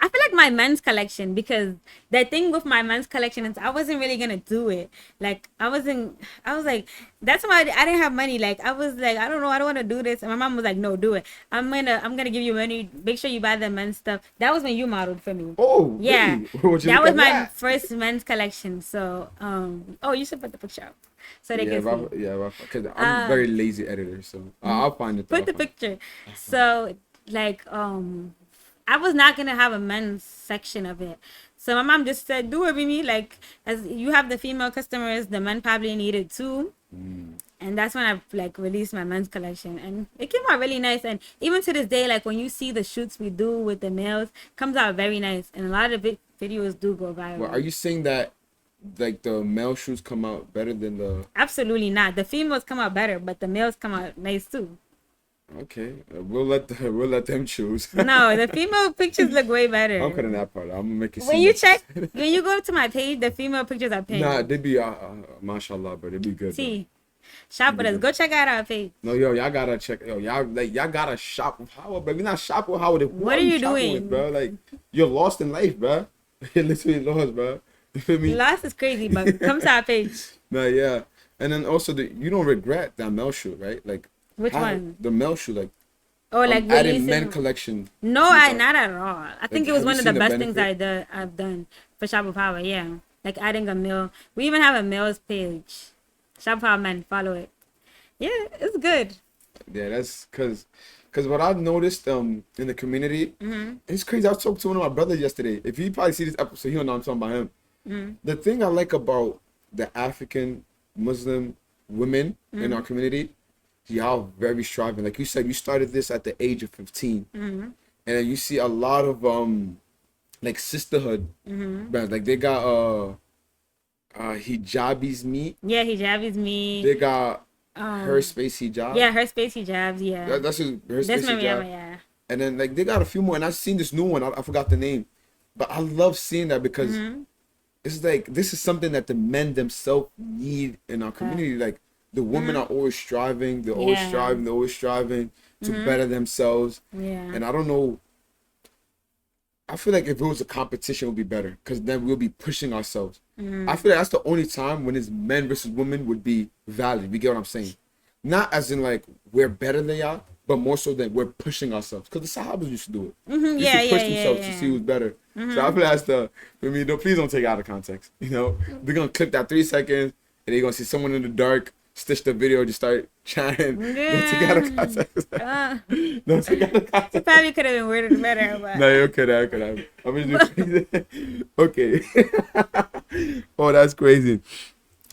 I feel like my men's collection, because the thing with my men's collection is I wasn't really gonna do it. Like I was like, that's why I didn't have money. Like I was like, I don't know, I don't want to do this. And my mom was like, no, do it. I'm gonna give you money. Make sure you buy the men's stuff. That was when you modeled for me. Oh, yeah, really? That was my first men's collection. So, oh, you should put the picture up so they can see. Yeah, because I'm a very lazy editor, so I'll find it. Put the picture. So like I was not gonna have a men's section of it, so my mom just said, "Do it with me." Like, as you have the female customers, the men probably need it too, and that's when I like released my men's collection, and it came out really nice. And even to this day, like when you see the shoots we do with the males, comes out very nice, and a lot of videos do go viral. Well, are you saying that like the male shoots come out better than the? Absolutely not. The females come out better, but the males come out nice too. Okay, we'll let them choose. No, the female pictures look way better. I'm cutting that part out. I'm gonna make it. When you go to my page, the female pictures are pink. Nah, they be mashallah, bro. They be good. See, shop with us. Go check out our page. No, y'all gotta check. Y'all gotta shop with Hawa, bro. We're not shopping with Hawa. What are you doing, with, bro? Like you're lost in life, bro. You're literally lost, bro. You feel me? Lost is crazy, but come to our page. Nah, yeah, and then also you don't regret that male shoe, right? Like. Which one? The male shoe, like. Oh, like adding men collection. No, not at all. I think it was one of the best things I've done for Shop with Hawa. Yeah, like adding a male. We even have a male's page. Shop with Hawa Men, follow it. Yeah, it's good. Yeah, that's because what I've noticed in the community, it's crazy. I was talking to one of my brothers yesterday. If you probably see this episode, he'll know I'm talking about him. The thing I like about the African Muslim women in our community. Y'all very striving. Like you said, you started this at the age of 15. And then you see a lot of like sisterhood brands. Like they got Hijabi's Meat. Yeah, Hijabi's Meat. They got Her Space Hijab. Yeah, Her Space Hijabs, yeah. That's Her Space Hijab. Yeah. And then like they got a few more, and I've seen this new one. I forgot the name. But I love seeing that because it's like this is something that the men themselves need in our community. Like the women are always striving. They're always striving to better themselves. Yeah. And I don't know. I feel like if it was a competition, it would be better because then we'll be pushing ourselves. I feel like that's the only time when it's men versus women would be valid. You get what I'm saying? Not as in like we're better than y'all, but more so that we're pushing ourselves. Because the Sahabas used to do it. They used to push themselves to see who's better. So I feel like that's please don't take it out of context. You know, they're gonna clip that 3 seconds, and they're gonna see someone in the dark. Stitch the video, just start chatting. Don't take it out of context. Don't take it out of context. It probably could have been worded better, but no, you could have. I'm just okay. Oh, that's crazy.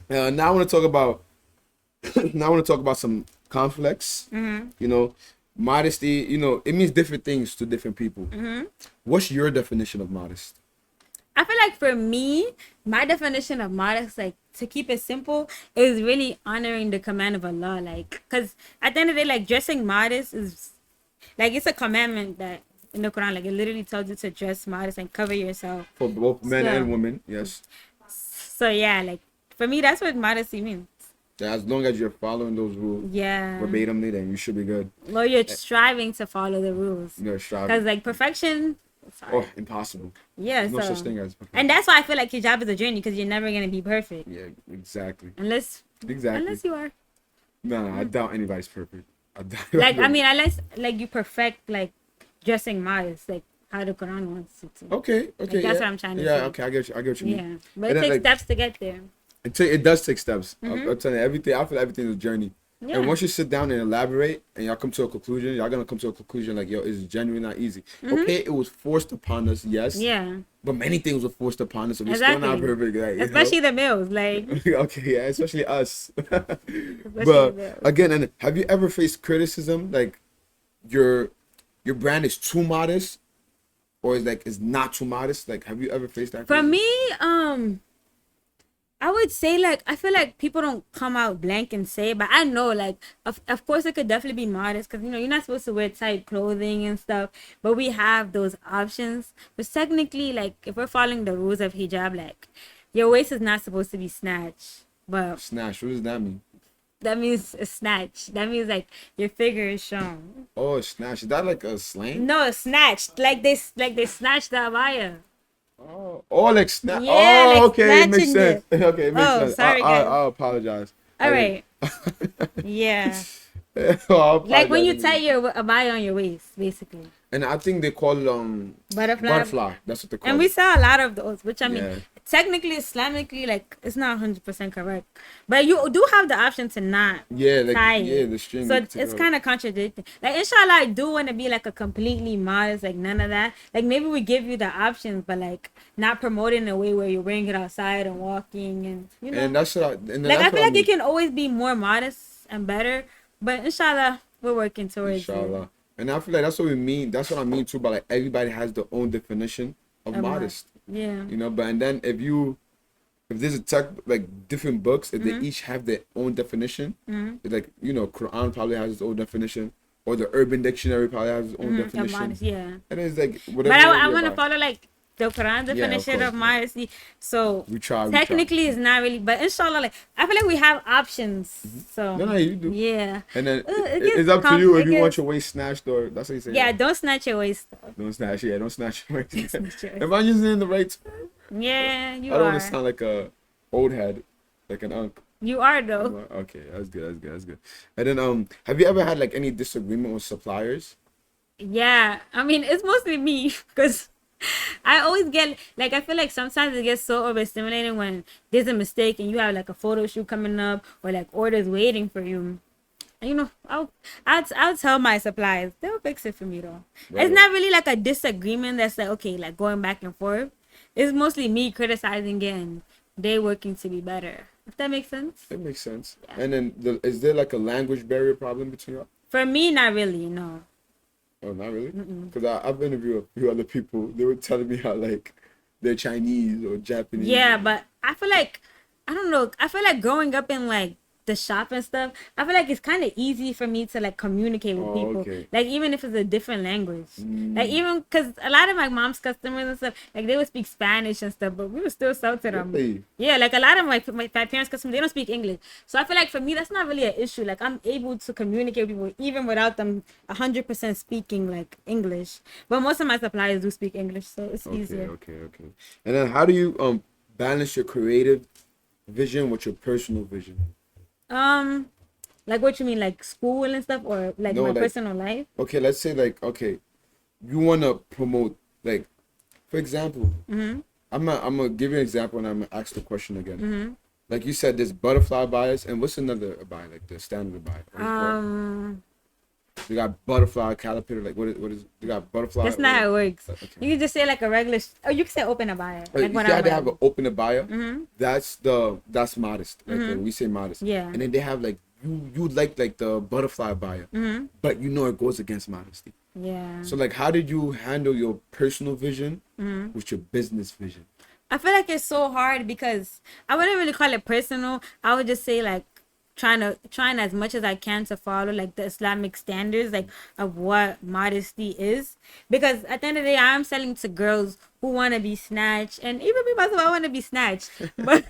Now I want to talk about. Some conflicts. You know, modesty. You know, it means different things to different people. What's your definition of modest? I feel like for me, my definition of modest, like to keep it simple, is really honoring the command of Allah. Like, because at the end of the day, like dressing modest is like it's a commandment that in the Quran, like it literally tells you to dress modest and cover yourself for both men and women. Yes. So yeah, like for me, that's what modesty means. Yeah, as long as you're following those rules, verbatimly, then you should be good. Well, you're striving to follow the rules. You're striving because like perfection It's Oh, hard. impossible. Yeah, There's no such so thing as perfect. and that's why I feel like hijab is a journey because you're never gonna be perfect Yeah, exactly. unless Exactly. you are. Nah, I doubt anybody's perfect. I doubt. Like I mean, unless like you perfect like dressing modest, like how the Quran wants it to. Okay, Like okay, that's yeah. what I'm trying to Yeah, say. okay, I get you. I get what you Yeah, mean. but And it then, takes like, steps to get there. it does take steps. Mm-hmm. I'm telling you, everything. I feel everything is a journey. Yeah. And once you sit down and elaborate, and y'all come to a conclusion, y'all gonna come to a conclusion like, yo, it's genuinely not easy. Okay, it was forced upon us, yes. Mm-hmm. Yeah. But many things were forced upon us, so we're Exactly. still not perfect. Like, you Especially the males, like. know? Okay, yeah, especially us. Especially But the males. again, and have you ever faced criticism like your brand is too modest, or is not too modest? Like, have you ever faced that? For criticism? me, I would say like I feel like people don't come out blank and say it, but I know like of course it could definitely be modest because you know you're not supposed to wear tight clothing and stuff, but we have those options. But technically, like if we're following the rules of hijab, like your waist is not supposed to be snatched, but Snatch. What does that mean? that means a snatch. That means like your figure is shown. Oh, snatch. Is that like a slang? No, snatched. Like they snatched the abaya. Oh, like snatch. Yeah, Oh, like okay, it makes snatching sense. Okay, it makes Oh, sense. sorry, guys. I'll apologize. All I right. didn't- Yeah. I'll Like when you apologize. tie your abaya on your waist, basically. And I think they call it butterfly. That's what they call And we it. saw a lot of those, which I mean, Yeah. technically, Islamically, like it's not 100% correct, but you do have the option to not Yeah, like tie yeah, it. the string. So you can take it's it kind of contradicting. Like inshallah, I do want to be like a completely modest, like none of that. Like maybe we give you the options, but like not promoting in a way where you're wearing it outside and walking and you know. And that's what Like I feel like it can always be more modest and better, but inshallah, we're working towards it. Inshallah. And I feel like that's what we mean. That's what I mean too. But like everybody has their own definition of modest. Yeah. You know, but and then if there's a like different books, if they each have their own definition, like you know, Quran probably has its own definition, or the Urban Dictionary probably has its own definition. Modest, yeah. And it's like But whatever. I want to follow like the Quran definition course, of modesty. So We try. technically, it's not really, but inshallah, like I feel like we have options. So No, you do. yeah. And then It gets it's up to you if you complicated. want your waist snatched or that's what you say. Yeah, don't snatch your waist. Don't snatch. Yeah, don't snatch your waist. Snatch your waist. Am I using the right term? Yeah, you I don't are. want to sound like a old head, like an uncle. You are though. Okay, that's good. And then have you ever had like any disagreement with suppliers? Yeah, I mean it's mostly me because I always get like I feel like sometimes it gets so overstimulating when there's a mistake and you have like a photo shoot coming up or like orders waiting for you. And, you know, I'll tell my suppliers they'll fix it for me though. Right. It's not really like a disagreement that's like okay like going back and forth. It's mostly me criticizing it and they working to be better. If that makes sense. It makes sense. Yeah. And then is there like a language barrier problem between you? For me, not really. No. Oh, not really. Because I've interviewed a few other people. They were telling me how like they're Chinese or Japanese. Yeah, but I feel like I don't know. I feel like growing up in like the shop and stuff, I feel like it's kind of easy for me to like communicate with people. Okay. Like even if it's a different language, like even because a lot of my mom's customers and stuff, like they would speak Spanish and stuff, but we would still sell to them. Really? Yeah, like a lot of my parents' customers, they don't speak English, so I feel like for me that's not really an issue. Like I'm able to communicate with people even without them 100% speaking like English. But most of my suppliers do speak English, so it's easier. Okay. And then how do you balance your creative vision with your personal vision? Like what you mean, like school and stuff, or like No, my like- personal life? Okay, let's say like you want to promote like, for example, I'm gonna give you an example and I'm gonna ask the question again. Like you said, there's butterfly bias, and what's another bias, like the standard bias? You got butterfly caterpillar, like what is you got butterfly? That's not how it works. Okay. You can just say like a regular, or you can say open a buyer. Like You what gotta I have an open abaya. That's modest. Right there. We say modest. Yeah. And then they have like you like the butterfly abaya, but you know it goes against modesty. Yeah. So like, how did you handle your personal vision with your business vision? I feel like it's so hard because I wouldn't really call it personal. I would just say like trying as much as I can to follow like the Islamic standards like of what modesty is, because at the end of the day I'm selling to girls who want to be snatched, and even me myself I want to be snatched, but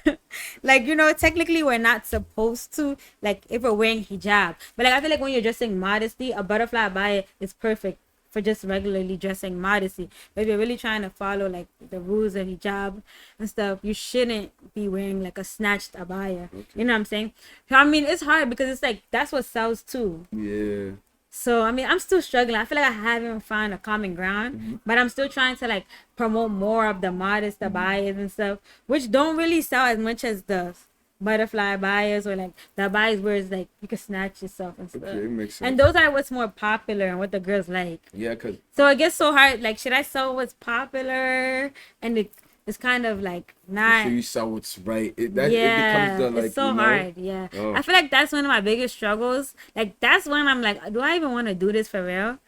like you know technically we're not supposed to, like if we're wearing hijab, but like I feel like when you're dressing modesty, a butterfly abaya is perfect for just regularly dressing modesty. But if you're really trying to follow like the rules of hijab and stuff, you shouldn't be wearing like a snatched abaya. Okay. You know what I'm saying? I mean, it's hard because it's like that's what sells too. Yeah. So I mean, I'm still struggling. I feel like I haven't found a common ground, but I'm still trying to like promote more of the modest abayas and stuff, which don't really sell as much as the butterfly abayas or like the abayas where it's like you can snatch yourself and stuff. Okay, it makes sense. And those are what's more popular and what the girls like. Yeah, cause So it gets so hard. Like, should I sell what's popular? And it's kind of like not. so you saw what's right. It Yeah, becomes the like. it's so you know? hard. Yeah, Oh. I feel like that's one of my biggest struggles. Like that's when I'm like, do I even want to do this for real?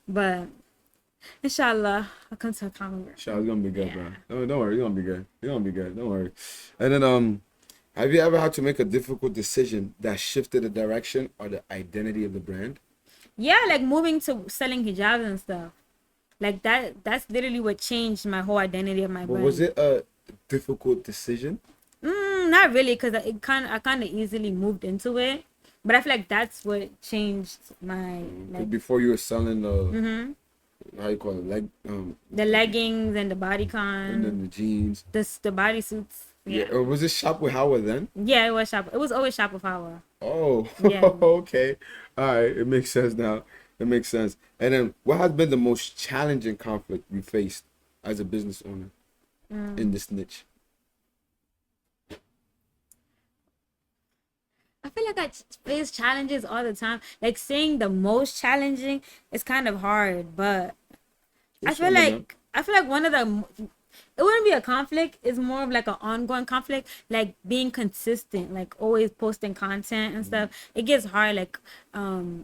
But inshallah, I'll come to a common ground. Sure, it's gonna be good, Yeah. bro. No, don't worry, you're gonna be good. You're gonna be good. Don't worry. And then have you ever had to make a difficult decision that shifted the direction or the identity of the brand? Yeah, like moving to selling hijabs and stuff. Like that's literally what changed my whole identity of my But brand. was it a difficult decision? Not really, because I kind of easily moved into it. But I feel like that's what changed my 'Cause like before you were selling the how you call it, the leggings and the and then bodycon, the jeans. the bodysuits. Yeah. Yeah. Or was it shop with Hawa then? Yeah, it was shop. It was always shop with Hawa. Oh, Yeah. okay. All right, it makes sense now. It makes sense. And then, what has been the most challenging conflict you faced as a business owner in this niche? I feel like I face challenges all the time. Like saying the most challenging is kind of hard, but What's one of them? I feel like one of the it wouldn't be a conflict. It's more of like an ongoing conflict, like being consistent, like always posting content and stuff. It gets hard, like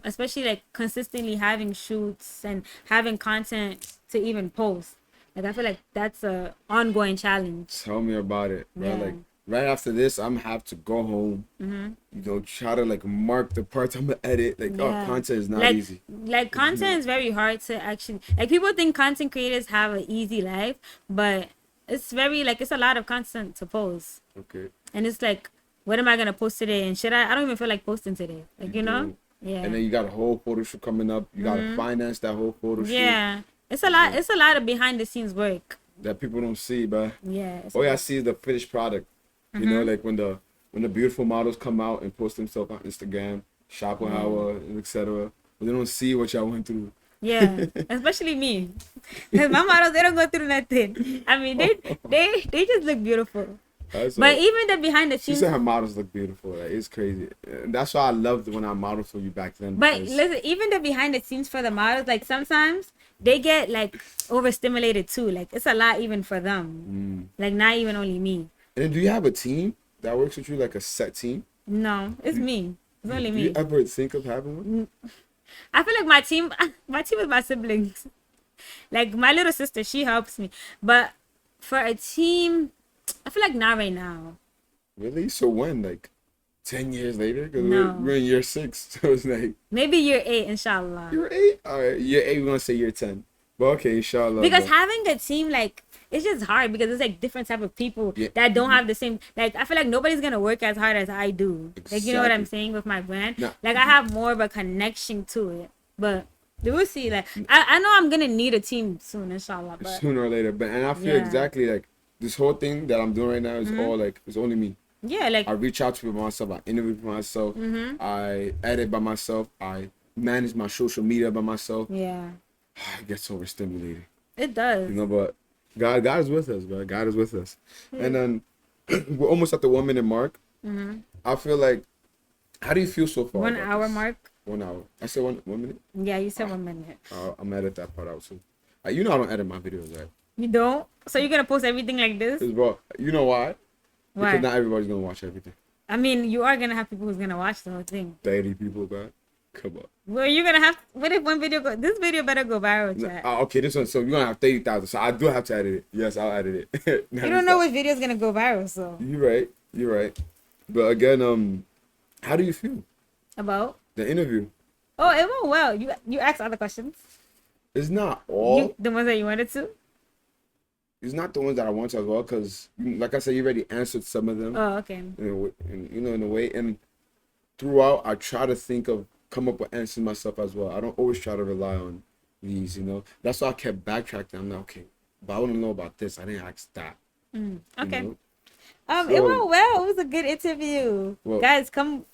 especially like consistently having shoots and having content to even post. Like I feel like that's a ongoing challenge. Tell me about it, bro. Yeah. Like right after this, I'm gonna have to go home. You know, try to like mark the parts I'm gonna edit. Like, Yeah. content is not like, easy. Like content is very hard to actually like. People think content creators have an easy life, but it's very like it's a lot of content to post, Okay. and it's like, what am I gonna post today? And should I? I don't even feel like posting today. Like you know, don't. yeah, And then you got a whole photo shoot coming up. You gotta finance that whole photo shoot yeah. It's a lot. It's a lot of behind the scenes work. that people don't see, bro. Yeah. It's All I see is the finished product. You know, like when the beautiful models come out and post themselves on Instagram, shop with Hawa, etc. But they don't see what y'all went through. Yeah, especially me. Because my models, they don't go through nothing. I mean, they just look beautiful. But even the behind the she scenes. said her models look beautiful. Like, it's crazy. And that's why I loved when I modeled for you back then. But because- listen, even the behind the scenes for the models, like sometimes they get like overstimulated too. Like it's a lot even for them. Like not even only me. And then do you have a team that works with you, like a set team? No, it's me. It's only Do me. you ever think of having one? I feel like my team is my siblings. Like my little sister, she helps me. But for a team, I feel like not right now. Really? So when? Like 10 years later? Because No. we're in year 6. So it's like, Maybe year 8, inshallah. year 8? All right, year 8, we're going to say year 10. But okay, inshallah. Because but- having a team, like, it's just hard because it's like different type of people Yeah. that don't have the same. Like, I feel like nobody's gonna work as hard as I do. Like, you know what I'm Exactly. saying with my brand. No. Like, I have more of a connection to it. But we'll see. Like, I know I'm gonna need a team soon, inshallah. But sooner or later. But and I feel Yeah. exactly like this whole thing that I'm doing right now is all like it's only me. yeah, like I reach out to people myself. I interview for myself. I edit by myself. I manage my social media by myself. yeah, It gets overstimulating, it does. you know. But God is with us, bro. God is with us. And then we're almost at the 1 minute mark. I feel like, how do you feel so far? 1 about hour this? mark. 1 hour. I said 1 minute. Yeah, you said 1 minute. I'm edit that part out too. You know I don't edit my videos, right? You don't? So you're gonna post everything like this? 'Cause, bro, you know why? Why? Because not everybody's gonna watch everything. I mean, you are gonna have people who's gonna watch the whole thing. 30 people, bro. Come on. Well, you're gonna have. What if one video go? This video better go viral, chat. Okay, this one. So you're gonna have 30,000. So I do have to edit it. Yes, I'll edit it. You don't know which video is gonna go viral, so. You're right. You're right. But again, how do you feel? About? The interview. Oh, it went well. You asked other questions. It's not all. The ones that you wanted to. It's not the ones that I want to as well. Because, like I said, you already answered some of them. Oh, okay. In a way. And throughout, I try to come up with answers myself as well. I don't always try to rely on these, you know. That's why I kept backtracking. I'm like, okay, but I want to know about this. I didn't ask that. Okay. You know? It went well. It was a good interview. Well, Guys, come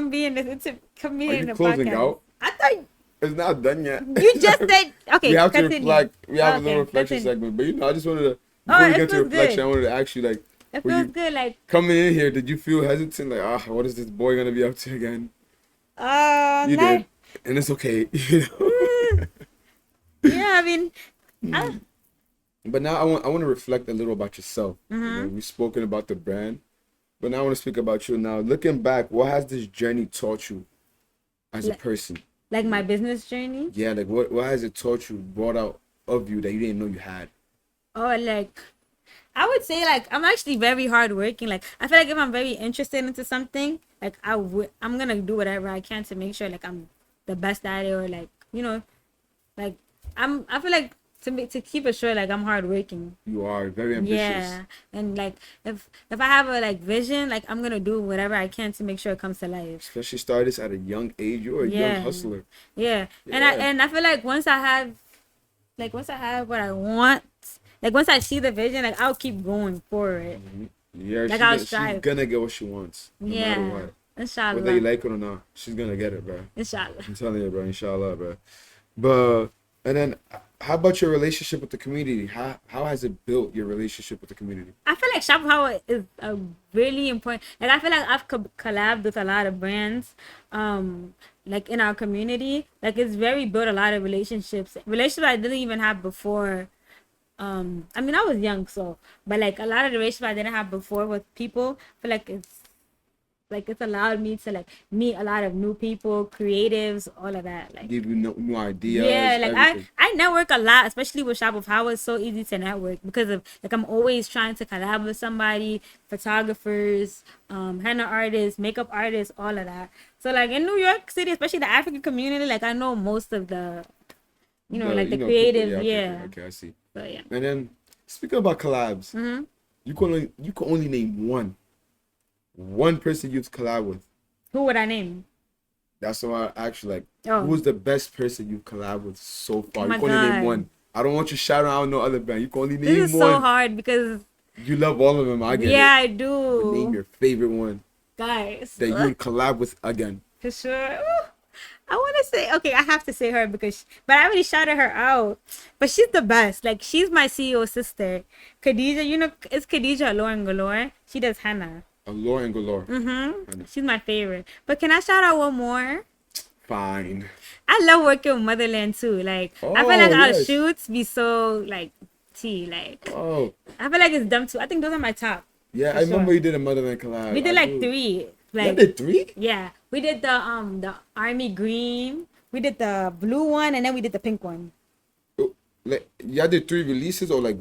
be in this come be are in you the closing podcast. out? I thought It's not done yet. you just said okay. We have to continue. reflect. We have a Okay, little reflection continue. segment. But, you know, I just wanted to, before we it get to feels reflection, good. I wanted to ask you, like, It were feels you good. Like coming in here, did you feel hesitant? Like, what is this boy going to be up to again? You not, did. And it's okay. You know? yeah. I mean, But now I want to reflect a little about yourself. You know, we've spoken about the brand, but now I want to speak about you. Now, looking back, what has this journey taught you as a person? like my business journey. Yeah, like what has it taught you, brought out of you that you didn't know you had? Oh, like I would say like I'm actually very hardworking. Like I feel like if I'm very interested into something, like I'm gonna do whatever I can to make sure like I'm the best at it, or like like I feel like to keep it short, like I'm hardworking. You are very ambitious. Yeah, and like if I have a like vision, like I'm gonna do whatever I can to make sure it comes to life. Especially start this at a young age. You're a young hustler. Yeah, Yeah. and I feel like once I have what I want, like once I see the vision, like I'll keep going for it. Yeah, Like she's strive. gonna get what she wants, no matter what. Inshallah. Whether you like it or not, she's gonna get it, bro. Inshallah. I'm telling you, bro. Inshallah, bro. But and then, how about your relationship with the community? How has it built your relationship with the community? I feel like Shop Hawa is a really important. Like I feel like I've collabed with a lot of brands, like in our community. Like it's very built a lot of relationships I didn't even have before. I mean I was young, so but like a lot of the relationships I didn't have before with people. I feel like it's allowed me to like meet a lot of new people, creatives, all of that. Like Give you new ideas. yeah, like everything. I network a lot, especially with Shop of How. It's so easy to network because of like I'm always trying to collab with somebody, photographers, henna artists, makeup artists, all of that. So like in New York City, especially the African community, like I know most of the like the creative, people, okay, I see. So yeah. And then speaking about collabs, you can only name one person you've collabed with. Who would I name? That's why I actually like. Oh. Who's the best person you've collabed with so far? Oh my you can only name God. one. I don't want you shouting out no other band. You can only name This is one. so hard because You love all of them. I get it. I But do. name your favorite one Guys. that you would collab with again. For sure. Ooh, I want to say, okay, I have to say her but I already shouted her out. But she's the best. Like, she's my CEO sister. Khadija, it's Khadija Lauren Galore. She does henna. Allure and Galore. She's my favorite. But can I shout out one more? Fine. I love working with Motherland too. Like, I feel like our shoots be so, like, like, I feel like it's them too. I think those are my top. Yeah, I remember you did a Motherland collab. We did like 3. Like, you did 3? Yeah, we did the army green, we did the blue one, and then we did the pink one. Like, y'all did 3 releases or like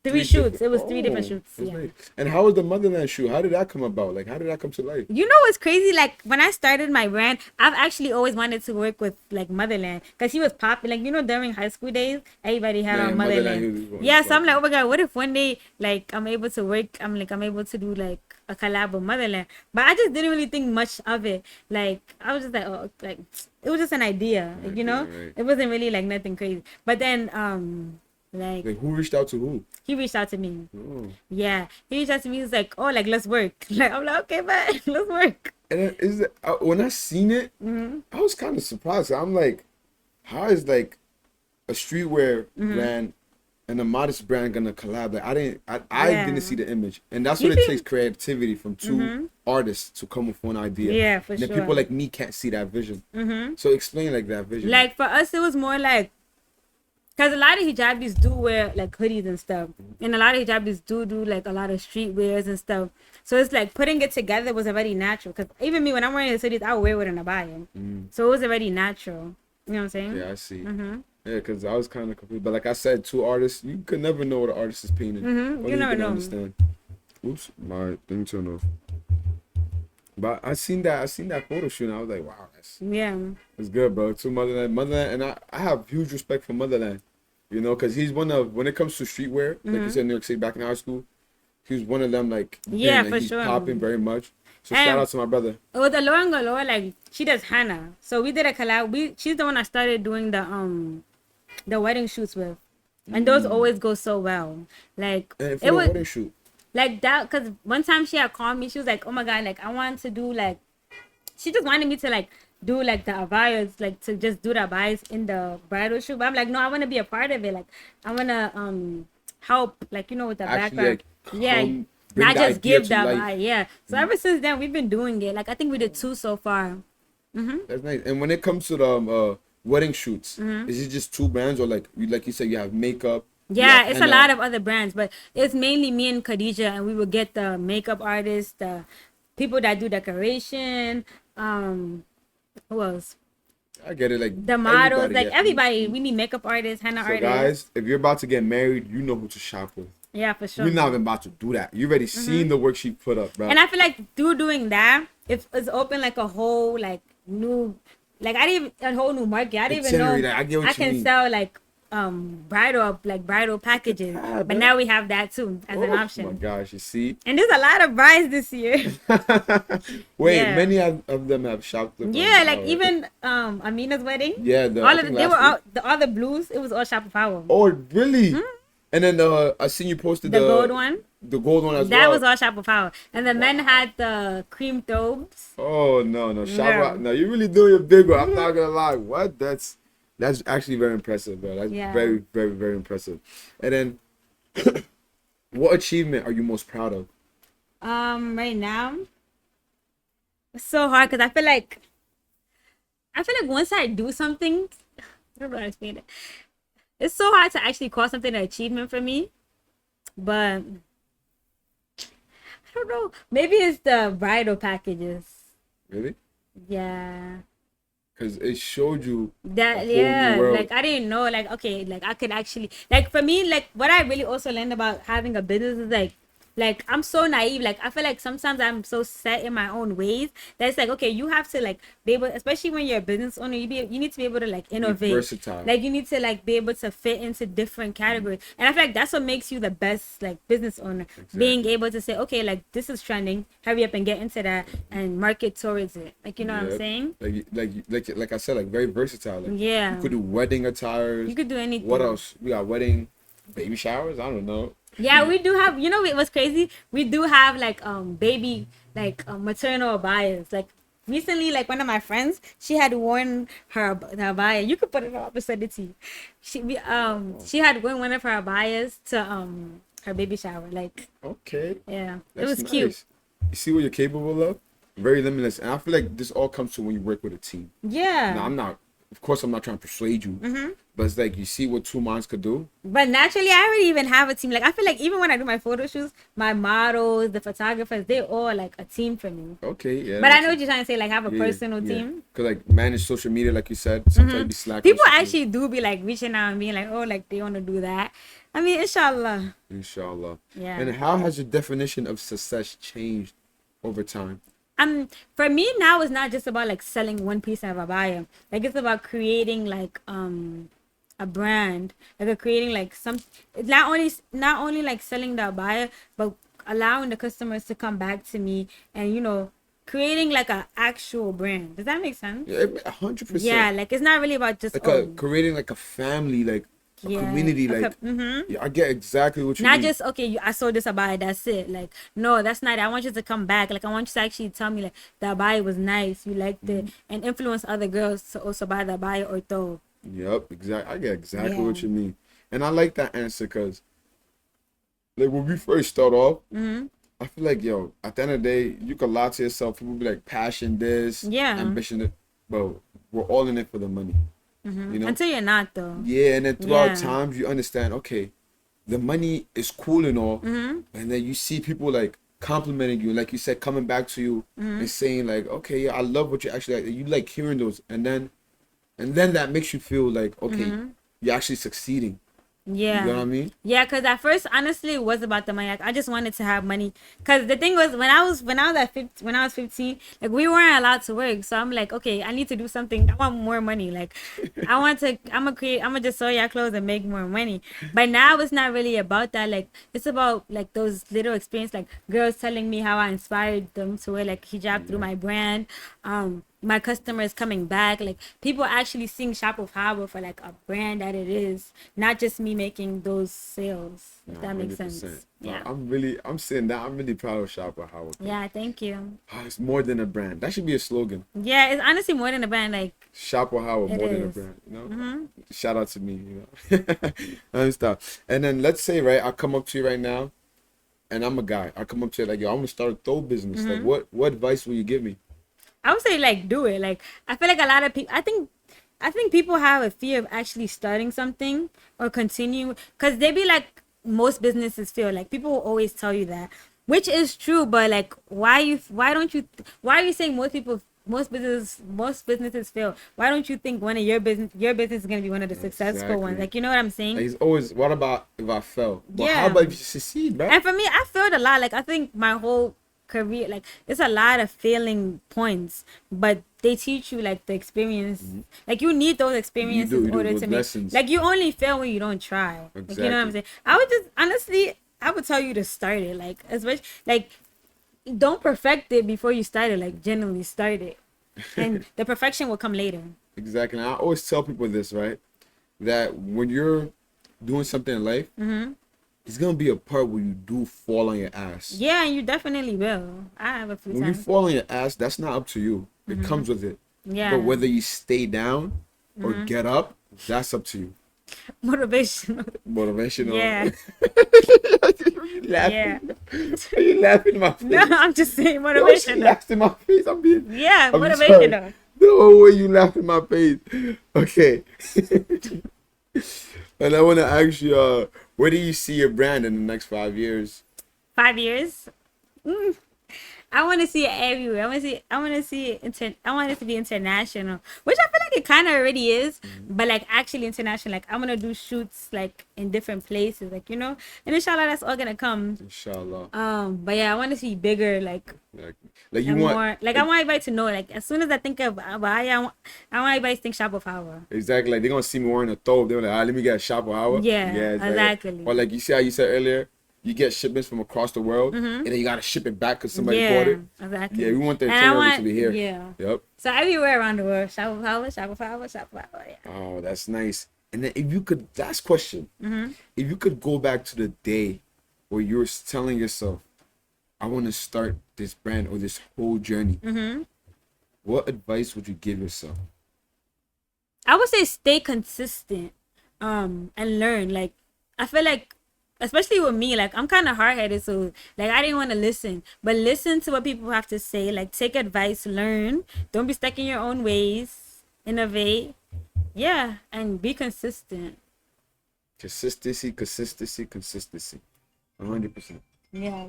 3 shoots. It was 3 different shoots. That's Yeah. nice. And how was the Motherland shoot? How did that come about? Like, how did that come to life? You know what's crazy? Like when I started my brand, I've actually always wanted to work with like Motherland because he was popular. Like during high school days, everybody had on Motherland. Yeah, so I'm like, oh my god, what if one day like I'm able to work? I'm able to do like a collab with Motherland, but I just didn't really think much of it. Like I was just like, oh, like it was just an idea. Like, Right. It wasn't really like nothing crazy. But then like who reached out to who? He reached out to me. Oh. Yeah, he reached out to me. He's like, oh, like let's work. Like I'm like, okay, but let's work. And then when I seen it, I was kind of surprised. I'm like, how is like a streetwear brand and a modest brand gonna collab? Like I didn't see the image, and that's what it takes, creativity from 2 artists to come with one idea. Yeah, for and sure. then people like me can't see that vision. So explain like that vision. Like for us, it was more like. Because a lot of hijabis do wear like hoodies and stuff. And a lot of hijabis do like a lot of street wears and stuff. So it's like putting it together was already natural. Because even me, when I'm wearing the hoodies, I would wear it in a abaya. So it was already natural. You know what I'm saying? Yeah, I see. Yeah, because I was kind of confused. But like I said, 2 artists, you could never know what an artist is painting. You never know. Understand. Oops, my thing turned off. But I seen that photo shoot and I was like, wow, that's good, bro. 2 Motherland, and I have huge respect for Motherland. Because he's one of, when it comes to streetwear, like you said in New York City back in high school, he was one of them, like, for he's sure. popping very much. So shout out to my brother. With the Lauren Galore, like, she does henna. So we did a collab. She's the one that started doing the the wedding shoots with, and those always go so well. Like And for it the was wedding shoot. like that because one time she had called me. She was like, "Oh my god, like I want to do like." She just wanted me to like do like the abayas, like to just do the abayas in the bridal shoot. But I'm like, no, I want to be a part of it. Like I want to help, like with the Actually, background. like, Yeah, bring not the just idea give to the life. abaya. Yeah. So ever since then, we've been doing it. Like I think we did 2 so far. That's nice. And when it comes to the wedding shoots, is it just 2 brands or like you said, you have makeup? you Yeah, have it's a henna? lot of other brands, but it's mainly me and Khadija, and we would get the makeup artists, the people that do decoration. Who else? I get it. Like The models, everybody, like yeah. everybody. We need makeup artists, henna So artists. guys, if you're about to get married, you know who to shop with. Yeah, for sure. We're not even about to do that. You already seen the work she put up, bro. And I feel like through doing that, it's opened like a whole like new, like I didn't even a whole new market. I didn't even know Itinerary, I get what you can mean. sell like bridal packages. Yeah, But man. now we have that too as an Oh my option. gosh, you see? And there's a lot of brides this year. Wait, Yeah. many of them have shopped with Yeah, like our- even Amina's wedding. Yeah, All I of think they were last week. all the blues. It was all Shop of Power. Oh, really? And then I seen you posted The gold one. The gold one as That well. was all Shop of Power. And the men had the cream thobes. Oh no, Shaba, Yeah. no, you really doing your big one. I'm not gonna lie. What? That's actually very impressive, bro. That's Yeah. very, very, very impressive. And then, what achievement are you most proud of? Right now, it's so hard because I feel like once I do something, I don't know how to explain it. It's so hard to actually call something an achievement for me, but I don't know. Maybe it's the bridal packages. Really? Yeah. Because it showed you That a whole new world. like I didn't know like okay like I could actually like for me like what I really also learned about having a business is like I'm so naive. Like I feel like sometimes I'm so set in my own ways that it's like okay you have to like be able, especially when you're a business owner, you need to be able to like innovate. versatile. Like you need to like be able to fit into different categories, and I feel like that's what makes you the best like business owner. Being able to say okay like this is trending, hurry up and get into that and market towards it. Like you know what I'm Yep. saying? Like I said, like very versatile. Like, Yeah. you could do wedding attires. You could do anything. What else? We got wedding, baby showers. I don't know. Yeah, we do have. You know, it was crazy. We do have like baby like maternal abayas. Like recently, like one of my friends, she had worn her abaya. You could put it up beside the tea. She had worn one of her abayas to her baby shower. Like Okay. yeah, it That's was nice. cute. You see what you're capable of? Very limitless. And I feel like this all comes to when you work with a team. Yeah. Now, of course, I'm not trying to persuade you, but it's like you see what 2 minds could do. But naturally, I already even have a team. Like I feel like even when I do my photo shoots, my models, the photographers, they all like a team for me. Okay, yeah. But I know what you're trying to say. Like have a personal yeah. team. Cause like manage social media, like you said, sometimes be slack. on People social actually do be like reaching out and being like, oh, like they want to do that. I mean, inshallah. media. Inshallah. Yeah. And how has your definition of success changed over time? For me now, it's not just about like selling one piece of abaya. Like it's about creating like a brand, like creating like some. It's not only like selling the abaya, but allowing the customers to come back to me and creating like a actual brand. Does that make sense? Yeah, 100%. Yeah, like it's not really about just Like creating like a family, like a community, like yeah, I get exactly what you not mean. just okay I sold this abaya, that's it. Like no, that's not it. I want you to come back. Like I want you to actually tell me like the abaya was nice, you liked it, and influence other girls to also buy the abaya or throw. Yep, exactly. I get exactly Yeah. what you mean, and I like that answer because, like, when we first start off, I feel like at the end of the day, you can lie to yourself. People be like, passion this, ambition that, but we're all in it for the money. You know, Until you're not though. yeah, and then throughout Yeah. times you understand, okay, the money is cool and all, and then you see people like complimenting you, like you said, coming back to you and saying like, okay, yeah, I love what you actually like. You like hearing those, and then that makes you feel like, okay, you're actually succeeding. Yeah. You know what I mean? Yeah, because at first, honestly, it was about the money. Like, I just wanted to have money. Because the thing was, when I was 15, like we weren't allowed to work. So I'm like, okay, I need to do something. I want more money. Like, I'm gonna just sew your clothes and make more money. But now it's not really about that. Like, it's about like those little experience, like girls telling me how I inspired them to wear like hijab through my brand. my customers coming back. Like people actually seeing Shop with Hawa for like a brand that it is, not just me making those sales. If that makes 100%. sense. No, Yeah. I'm saying that I'm really proud of Shopper Howard. Yeah. Thank you. It's more than a brand. That should be a slogan. Yeah, it's honestly more than a brand. Like Shopper Howard, it more than a is. brand. You know. Mm-hmm. Shout out to me. You know. And stuff. And then let's say right, I come up to you right now, and I'm a guy. I come up to you like, yo, I want to start a throw business. Mm-hmm. Like, what advice will you give me? I would say like do it. Like I feel like a lot of people. I think people have a fear of actually starting something or continue because they be like most businesses feel like people will always tell you that, which is true. But like, why are you saying most businesses fail? Why don't you think one of your business is gonna be one of the successful ones? Exactly. Like, you know what I'm saying? Like, it's always, what about if I fail? But Yeah. how about if you succeed, bro? And for me, I failed a lot. Like I think my whole career, like it's a lot of failing points, but they teach you like the experience. Like you need those experiences You in do, order those to make. lessons. Like you only fail when you don't try. Like, you know what I'm Exactly. saying? I would just honestly, I would tell you to start it. Like especially like don't perfect it before you start it. Like genuinely start it, and the perfection will come later. Exactly. And I always tell people this, right? That when you're doing something in life, it's gonna be a part where you do fall on your ass. Yeah, and you definitely will. I have a few When you times. fall on your ass, that's not up to you. It comes with it. Yeah. But whether you stay down or get up, that's up to you. Motivational. Motivational. Yeah. Are you laughing? Yeah. Are you laughing in my face? No, I'm just saying No, she motivational. laughed in my face. Yeah, I'm motivational. sorry. No way you laugh in my face. Okay. And I want to ask you, where do you see your brand in the next 5 years? 5 years. I want to see it everywhere. I want it to be international, which I feel like it kind of already is, but like actually international. Like I'm gonna do shoots like in different places, like and inshallah that's all gonna come. Inshallah. But yeah, I want to see bigger, like you and want more. Like I want everybody to know. Like as soon as I think of Bahia, I want everybody to think Shop of Hawa. exactly, like they're gonna see me wearing a thobe. They're like, let me get a shop of Hawa. Yeah, exactly. Or like you see how you said earlier, you get shipments from across the world, and then you gotta ship it back because somebody bought it. Exactly. Yeah, we want the And I turnover to be here. Yeah. Yep. So everywhere around the world, Shop of Hawa, Shop of Hawa, Shop of Hawa. Yeah. Oh, that's nice. And then if you could, last question, if you could go back to the day where you were telling yourself, I want to start this brand or this whole journey, what advice would you give yourself? I would say stay consistent, and learn. Like I feel like, especially with me, like I'm kind of hard headed, so like I didn't want to listen, but listen to what people have to say. Like take advice, learn. Don't be stuck in your own ways. Innovate, yeah, and be consistent. Consistency. 100%. Yeah.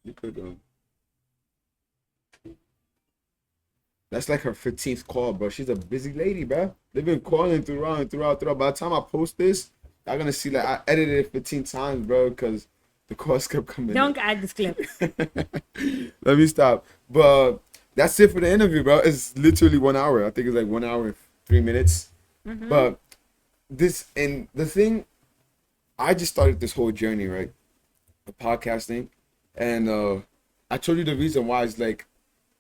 You could, that's like her 15th call, bro. She's a busy lady, bro. They've been calling throughout. By the time I post this, I'm gonna see like I edited it 15 times, bro, because the calls kept coming. Don't add this clip. Let me stop. But that's it for the interview, bro. It's literally 1 hour. I think it's like 1 hour and 3 minutes. But the thing, I just started this whole journey, right? Of podcasting, and I told you the reason why is like,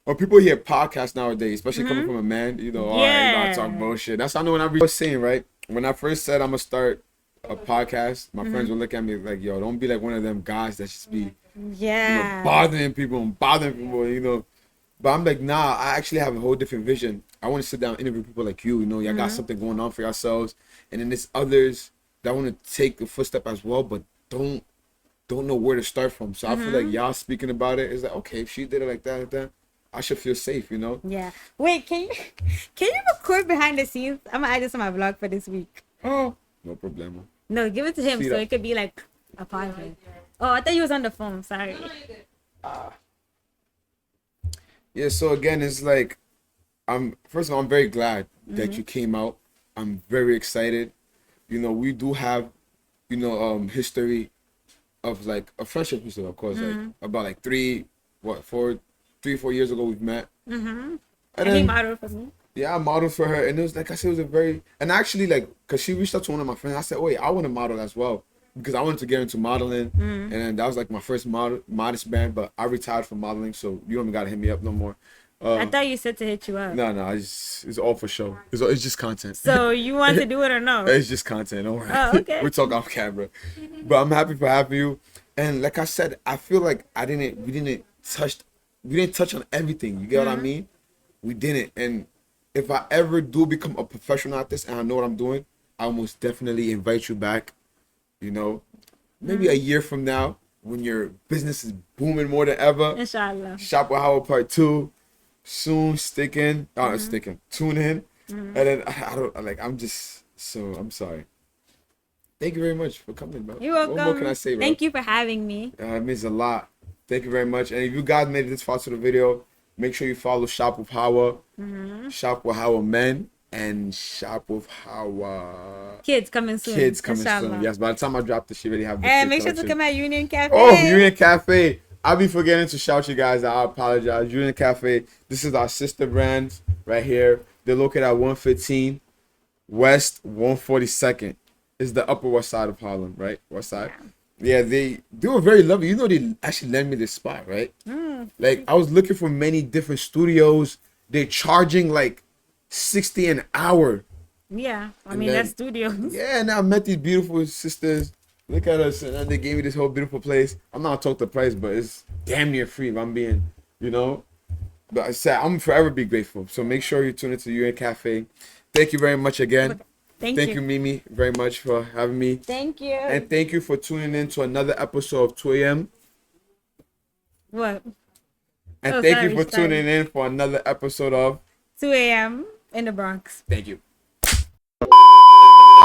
when people hear podcasts nowadays, especially coming from a man, oh, I talk bullshit. That's not when I was saying, right? When I first said I'm gonna start a podcast, my friends would look at me like, yo, don't be like one of them guys that just be bothering people, But I'm like, nah, I actually have a whole different vision. I want to sit down and interview people like you, y'all got something going on for yourselves. And then there's others that want to take the footstep as well, but don't know where to start from. So I feel like y'all speaking about it is like, okay, if she did it like that, I should feel safe, Yeah. Wait, can you record behind the scenes? I'm gonna add this on my vlog for this week. Oh, no problema. No, give it to him Speed so up. it could be like a podcast. Oh, I thought you was on the phone. Sorry. Yeah, so again, it's like, first of all, I'm very glad that you came out. I'm very excited. We do have, history of like a friendship history, of course, like about like 4 years ago we've met. And And he then, modeled for me. yeah, I modeled for her, and it was like I said, it was a very, and actually like, cause she reached out to one of my friends. I said, wait, I want to model as well, because I wanted to get into modeling, and then that was like my first modest band, but I retired from modeling, so you don't even gotta hit me up no more. I thought you said to hit you up. No, it's all for show. It's just content. So you want to do it or no? It's just content. Don't worry. Oh, okay. We'll talk off camera. But I'm happy for having you. And like I said, I feel like we didn't touch on everything. You get what I mean? We didn't. And if I ever do become a professional at this and I know what I'm doing, I'll most definitely invite you back. You know, maybe a year from now when your business is booming more than ever. Inshallah. Shop with Hawa Part 2. Soon, tune in. And then I'm sorry. Thank you very much for coming, bro. You're welcome. What more can I say, bro? Thank you for having me. It means a lot. Thank you very much. And if you guys made it this far to the video, make sure you follow Shop with Hawa, Shop with Hawa Men, and Shop with Hawa Kids coming soon. Soon. Yes, by the time I drop this, she already have the And kids make sure to come at Union Cafe. Oh, Union Cafe. I'll be forgetting to shout you guys out. I apologize. Union Cafe. This is our sister brand right here. They're located at 115 West 142nd. It's the Upper West Side of Harlem, right? West Side. Yeah, they were very lovely. You know, they actually lent me this spot, right? Like, I was looking for many different studios. They're charging like $60 an hour. Yeah, I mean, that's studios. Yeah, and I met these beautiful sisters. Look at us, and then they gave me this whole beautiful place. I'm not talking the price, but it's damn near free if I'm being, you know. But I said I'm forever be grateful. So make sure you tune into UN Cafe. Thank you very much again. Thank you, Mimi, very much for having me. Thank you. And thank you for tuning in to another episode of 2 a.m. What? And thank you for tuning in for another episode of 2 a.m. in the Bronx. Thank you.